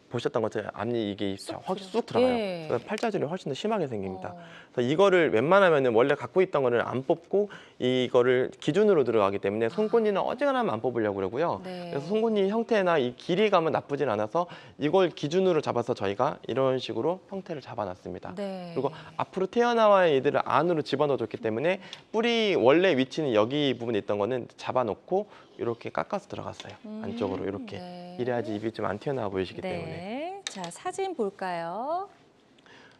S3: 보셨던 것처럼 앞니 이게 확 쑥 들어가요.
S2: 예.
S3: 그래서 팔자주름이 훨씬 더 심하게 생깁니다.
S2: 어.
S3: 그래서 이거를 웬만하면은 원래 갖고 있던 거를 안 뽑고 이거를 기준으로 들어가기 때문에 송곳니는 어지간하면 안 뽑으려고 그러고요.
S2: 네.
S3: 그래서 송곳니 형태나 이 길이감은 나쁘진 않아서 이걸 기준으로 잡아서 저희가 이런 식으로 형태를 잡아놨습니다.
S2: 네.
S3: 그리고 앞으로 튀어나와 얘들을 안으로 집어넣어줬기 때문에 뿌리 원래 위치는 여기 부분에 있던 거는 잡아놓고 이렇게 깎아서 들어갔어요. 안쪽으로 이렇게.
S2: 네.
S3: 이래야지 입이 좀 안 튀어나와 보이시기 때문에.
S2: 네. 자, 사진 볼까요?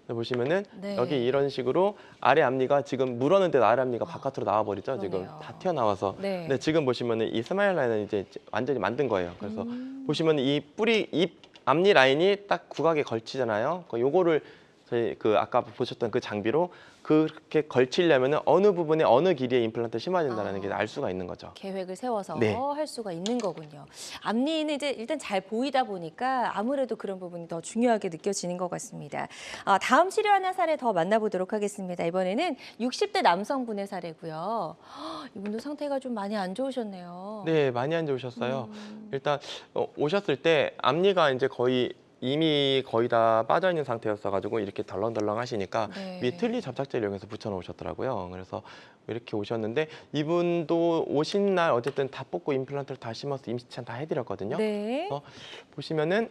S3: 보시면은
S2: 네.
S3: 여기 이런 식으로 아래 앞니가 지금 물었는데 아래 앞니가 바깥으로 나와 버리죠. 지금
S2: 그러네요.
S3: 다 튀어나와서.
S2: 네.
S3: 근데 지금 보시면은 이 스마일 라인은 이제 완전히 만든 거예요. 그래서 보시면 이 뿌리 입 앞니 라인이 딱 구각에 걸치잖아요. 요거를 저희 그 아까 보셨던 그 장비로 그렇게 걸치려면은 어느 부분에 어느 길이의 임플란트 심어야 된다는 게 알 수가 있는 거죠.
S2: 계획을 세워서
S3: 네.
S2: 할 수가 있는 거군요. 앞니는 이제 일단 잘 보이다 보니까 아무래도 그런 부분이 더 중요하게 느껴지는 것 같습니다. 다음 치료하는 사례 더 만나보도록 하겠습니다. 이번에는 60대 남성분의 사례고요. 이분도 상태가 좀 많이 안 좋으셨네요.
S3: 네, 많이 안 좋으셨어요. 일단 오셨을 때 앞니가 이제 이미 거의 다 빠져 있는 상태였어가지고 이렇게 덜렁덜렁 하시니까
S2: 네.
S3: 위에 틀니 접착제를 이용해서 붙여놓으셨더라고요. 그래서 이렇게 오셨는데 이분도 오신 날 어쨌든 다 뽑고 임플란트를 다 심어서 임시찬 다 해드렸거든요.
S2: 네.
S3: 보시면은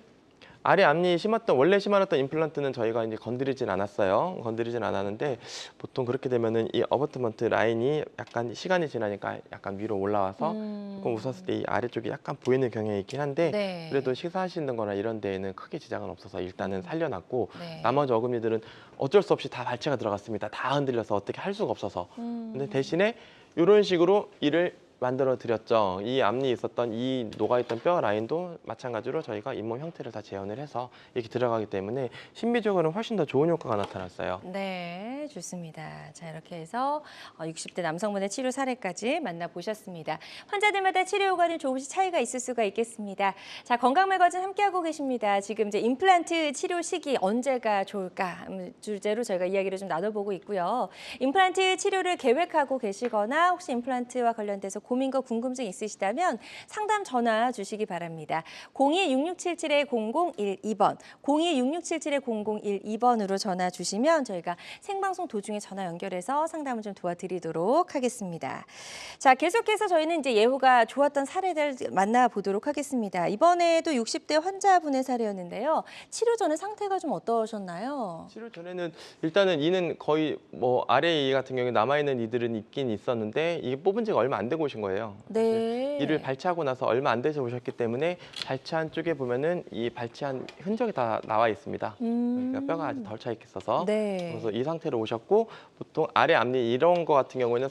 S3: 아래 앞니 원래 심어놨던 임플란트는 저희가 이제 건드리진 않았어요. 건드리진 않았는데 보통 그렇게 되면은 이 어버트먼트 라인이 약간 시간이 지나니까 약간 위로 올라와서 조금 웃었을 때 이 아래쪽이 약간 보이는 경향이 있긴 한데
S2: 네.
S3: 그래도 식사하시는 거나 이런 데에는 크게 지장은 없어서 일단은 살려놨고
S2: 네.
S3: 나머지 어금니들은 어쩔 수 없이 다 발치가 들어갔습니다. 다 흔들려서 어떻게 할 수가 없어서. 근데 대신에 이런 식으로 이를 만들어 드렸죠. 이 앞니 있었던 이 녹아있던 뼈 라인도 마찬가지로 저희가 잇몸 형태를 다 재현을 해서 이렇게 들어가기 때문에 심미적으로는 훨씬 더 좋은 효과가 나타났어요.
S2: 네, 좋습니다. 자, 이렇게 해서 60대 남성분의 치료 사례까지 만나보셨습니다. 환자들마다 치료 효과는 조금씩 차이가 있을 수가 있겠습니다. 자, 건강매거진 함께하고 계십니다. 지금 이제 임플란트 치료 시기 언제가 좋을까 주제로 저희가 이야기를 좀 나눠보고 있고요. 임플란트 치료를 계획하고 계시거나 혹시 임플란트와 관련돼서 고민과 궁금증 있으시다면 상담 전화 주시기 바랍니다. 02-6677-0012번, 02-6677-0012번으로 전화 주시면 저희가 생방송 도중에 전화 연결해서 상담을 좀 도와드리도록 하겠습니다. 자, 계속해서 저희는 이제 예후가 좋았던 사례들 만나보도록 하겠습니다. 이번에도 60대 환자분의 사례였는데요. 치료 전에 상태가 좀 어떠셨나요?
S3: 치료 전에는 일단은 이는 거의 뭐 아래 이 같은 경우에 남아있는 이들은 있긴 있었는데 이게 뽑은 지가 얼마 안 되고 오신 오신 거예요.
S2: 네.
S3: 이를 발치하고 나서 얼마 안 돼서 오셨기 때문에 발치한 쪽에 보면은 이 발치한 흔적이 다 나와 있습니다. 그러니까 뼈가 아직 덜 차 있어서
S2: 네.
S3: 그래서 이 상태로 오셨고 보통 아래 앞니 이런 거 같은 경우에는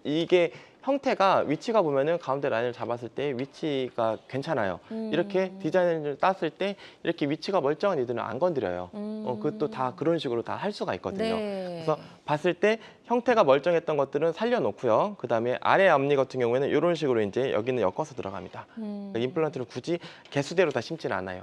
S3: 이게 형태가 위치가 보면은 가운데 라인을 잡았을 때 위치가 괜찮아요. 이렇게 디자인을 땄을 때 이렇게 위치가 멀쩡한 이들은 안 건드려요. 그것도 다 그런 식으로 다 할 수가 있거든요.
S2: 네.
S3: 그래서 봤을 때 형태가 멀쩡했던 것들은 살려놓고요. 그다음에 아래 앞니 같은 경우에는 이런 식으로 이제 여기는 엮어서 들어갑니다. 그러니까 임플란트를 굳이 개수대로 다 심지는 않아요.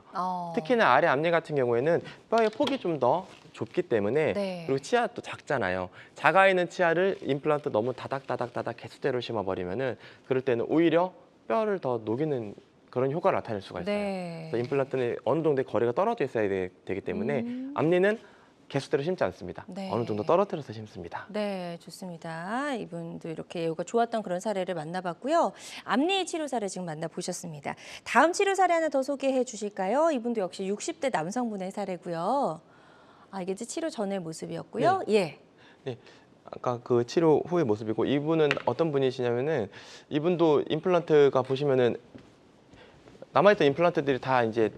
S3: 특히나 아래 앞니 같은 경우에는 뼈의 폭이 좀 더 좁기 때문에
S2: 네.
S3: 그리고 치아도 작잖아요. 작아 있는 치아를 임플란트 너무 다닥다닥다닥 개수대로 심어버리면은 그럴 때는 오히려 뼈를 더 녹이는 그런 효과를 나타낼 수가 있어요.
S2: 네.
S3: 그래서 임플란트는 어느 정도의 거리가 떨어져 있어야 되기 때문에 앞니는 개수대로 심지 않습니다.
S2: 네.
S3: 어느 정도 떨어뜨려서 심습니다.
S2: 네, 좋습니다. 이분도 이렇게 예후가 좋았던 그런 사례를 만나봤고요. 앞니 치료 사례 지금 만나보셨습니다. 다음 치료 사례 하나 더 소개해 주실까요? 이분도 역시 60대 남성분의 사례고요. 이게 이제 치료 전의 모습이었고요. 예.
S3: 네. 아까 그 치료 후의 모습이고 이분은 어떤 분이시냐면은 이분도 임플란트가 보시면은 남아있던 임플란트들이 다 이제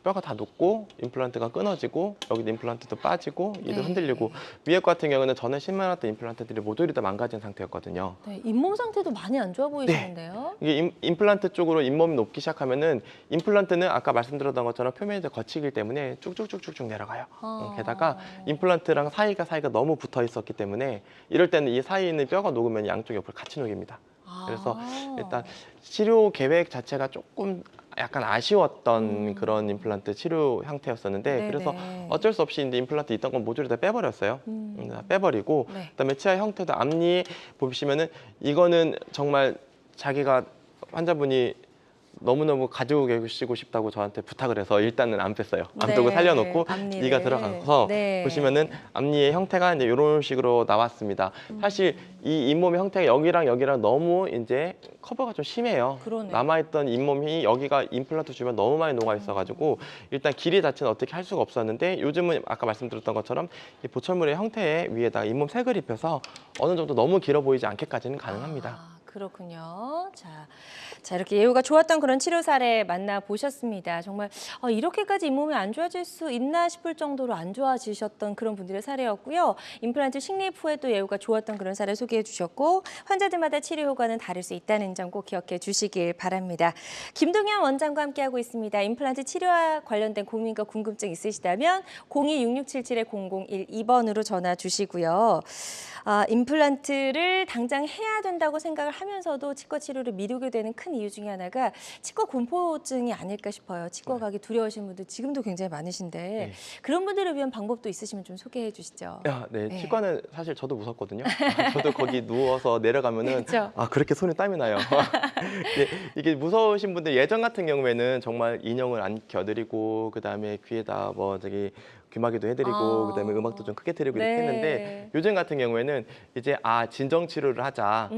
S3: 뼈가 다 녹고 임플란트가 끊어지고 여기도 임플란트도 빠지고 이도 흔들리고 위에 거 같은 경우는 전에 심어놨던 임플란트들이 모조리 다 망가진 상태였거든요.
S2: 네, 잇몸 상태도 많이 안 좋아 보이시는데요.
S3: 이게 임플란트 쪽으로 잇몸이 높기 시작하면은 임플란트는 아까 말씀드렸던 것처럼 표면이 더 거치기 때문에 쭉쭉쭉쭉쭉 내려가요. 게다가 임플란트랑 사이가 너무 붙어 있었기 때문에 이럴 때는 이 사이에 있는 뼈가 녹으면 양쪽 옆을 같이 녹입니다. 그래서 일단 치료 계획 자체가 조금 약간 아쉬웠던 그런 임플란트 치료 형태였었는데
S2: 네네.
S3: 그래서 어쩔 수 없이 이제 임플란트 있던 건 모조리 다 빼버렸어요. 다 빼버리고
S2: 네.
S3: 그다음에 치아 형태도 앞니 보시면은 이거는 정말 자기가 환자분이 너무너무 가지고 계시고 싶다고 저한테 부탁을 해서 일단은 안 뺐어요. 앞쪽을
S2: 네,
S3: 살려놓고
S2: 앞니를.
S3: 이가 들어가서
S2: 네.
S3: 보시면은 앞니의 형태가 이제 이런 식으로 나왔습니다. 사실 이 잇몸의 형태가 여기랑 여기랑 너무 이제 커버가 좀 심해요.
S2: 그러네요.
S3: 남아있던 잇몸이 여기가 임플란트 주변 너무 많이 녹아 있어가지고 일단 길이 자체는 어떻게 할 수가 없었는데 요즘은 아까 말씀드렸던 것처럼 이 보철물의 형태 위에다가 잇몸 색을 입혀서 어느 정도 너무 길어 보이지 않게까지는 가능합니다.
S2: 그렇군요. 자, 이렇게 예후가 좋았던 그런 치료 사례 만나보셨습니다. 정말 이렇게까지 잇몸이 안 좋아질 수 있나 싶을 정도로 안 좋아지셨던 그런 분들의 사례였고요. 임플란트 식립 후에도 예후가 좋았던 그런 사례 소개해 주셨고 환자들마다 치료 효과는 다를 수 있다는 점 꼭 기억해 주시길 바랍니다. 김동현 원장과 함께하고 있습니다. 임플란트 치료와 관련된 고민과 궁금증 있으시다면 02-6677-0012번으로 전화 주시고요. 임플란트를 당장 해야 된다고 생각을 하면서도 치과 치료를 미루게 되는 큰 이유 중에 하나가 치과 공포증이 아닐까 싶어요. 치과 가기 두려우신 분들 지금도 굉장히 많으신데 그런 분들을 위한 방법도 있으시면 좀 소개해 주시죠.
S3: 네. 치과는 사실 저도 무섭거든요. 저도 거기 누워서 내려가면은
S2: 그렇죠.
S3: 그렇게 손에 땀이 나요. 이게 무서우신 분들 예전 같은 경우에는 정말 인형을 안 껴드리고 그다음에 귀에다 귀마개도 해드리고 그다음에 음악도 좀 크게 틀고 이렇게 했는데 요즘 같은 경우에는 이제 진정 치료를 하자.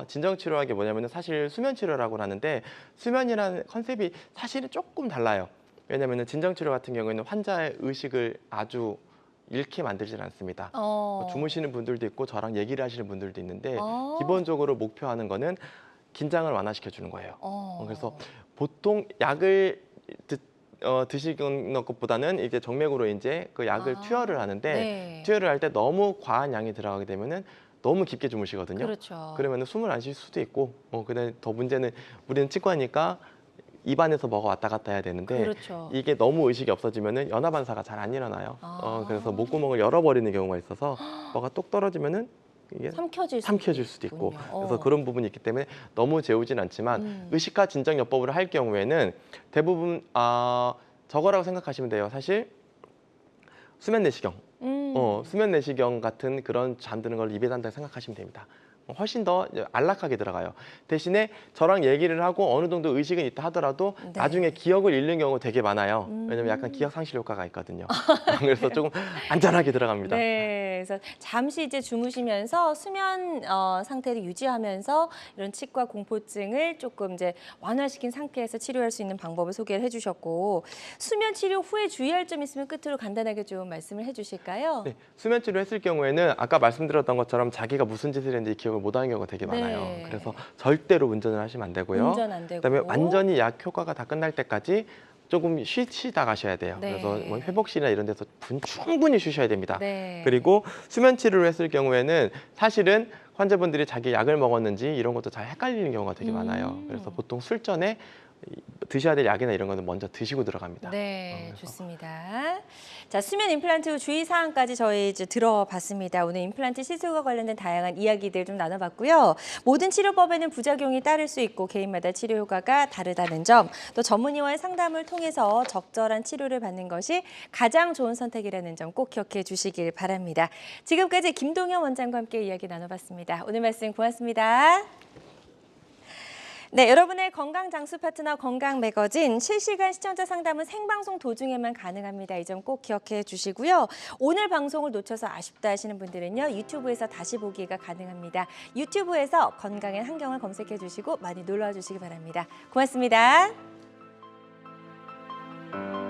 S3: 진정 치료라는 게 뭐냐면은 사실 수면 치료라고 하는데 수면이라는 컨셉이 사실은 조금 달라요. 왜냐면은 진정 치료 같은 경우에는 환자의 의식을 아주 잃게 만들지는 않습니다. 주무시는 분들도 있고 저랑 얘기를 하시는 분들도 있는데 기본적으로 목표하는 거는 긴장을 완화시켜 주는 거예요. 그래서 보통 약을 드시는 것보다는 이제 정맥으로 이제 그 약을 투여를 하는데 투여를 할 때 너무 과한 양이 들어가게 되면은 너무 깊게 주무시거든요.
S2: 그렇죠.
S3: 그러면 숨을 안 쉴 수도 있고, 그다음에 더 문제는 우리는 치과니까 입안에서 뭐가 왔다 갔다 해야 되는데
S2: 그렇죠.
S3: 이게 너무 의식이 없어지면은 연화 반사가 잘 안 일어나요. 그래서 목구멍을 열어버리는 경우가 있어서 뭐가 똑 떨어지면은 이게 삼켜질 수도 있고 그래서 그런 부분이 있기 때문에 너무 재우진 않지만 의식화 진정 요법을 할 경우에는 대부분 저거라고 생각하시면 돼요. 사실 수면 내시경, 수면 내시경 같은 그런 잠드는 걸 입에 단다고 생각하시면 됩니다. 훨씬 더 안락하게 들어가요. 대신에 저랑 얘기를 하고 어느 정도 의식은 있다 하더라도 나중에 기억을 잃는 경우가 되게 많아요. 왜냐면 약간 기억 상실 효과가 있거든요. 그래서 조금 안전하게 들어갑니다.
S2: 네, 그래서 잠시 이제 주무시면서 수면 상태를 유지하면서 이런 치과 공포증을 조금 이제 완화시킨 상태에서 치료할 수 있는 방법을 소개를 해주셨고 수면 치료 후에 주의할 점 있으면 끝으로 간단하게 좀 말씀을 해주실까요?
S3: 네, 수면 치료 했을 경우에는 아까 말씀드렸던 것처럼 자기가 무슨 짓을 했는지 기억을 기억을 못하는 경우가 되게 많아요.
S2: 네.
S3: 그래서 절대로 운전을 하시면 안 되고요.
S2: 운전 안 되고.
S3: 그다음에 완전히 약 효과가 다 끝날 때까지 조금 쉬다 가셔야 돼요.
S2: 네.
S3: 그래서 뭐 회복실이나 이런 데서 충분히 쉬셔야 됩니다.
S2: 네.
S3: 그리고 수면 치료를 했을 경우에는 사실은 환자분들이 자기 약을 먹었는지 이런 것도 잘 헷갈리는 경우가 되게 많아요. 그래서 보통 술 전에 드셔야 될 약이나 이런 거는 먼저 드시고 들어갑니다.
S2: 네,
S3: 그래서
S2: 좋습니다. 자, 수면 임플란트 주의 사항까지 저희 이제 들어봤습니다. 오늘 임플란트 시술과 관련된 다양한 이야기들 좀 나눠봤고요. 모든 치료법에는 부작용이 따를 수 있고 개인마다 치료 효과가 다르다는 점, 또 전문의와의 상담을 통해서 적절한 치료를 받는 것이 가장 좋은 선택이라는 점 꼭 기억해 주시길 바랍니다. 지금까지 김동현 원장과 함께 이야기 나눠봤습니다. 오늘 말씀 고맙습니다. 네, 여러분의 건강 장수 파트너 건강 매거진 실시간 시청자 상담은 생방송 도중에만 가능합니다. 이 점 꼭 기억해 주시고요. 오늘 방송을 놓쳐서 아쉽다 하시는 분들은요. 유튜브에서 다시 보기가 가능합니다. 유튜브에서 건강의 한경을 검색해 주시고 많이 놀러와 주시기 바랍니다. 고맙습니다.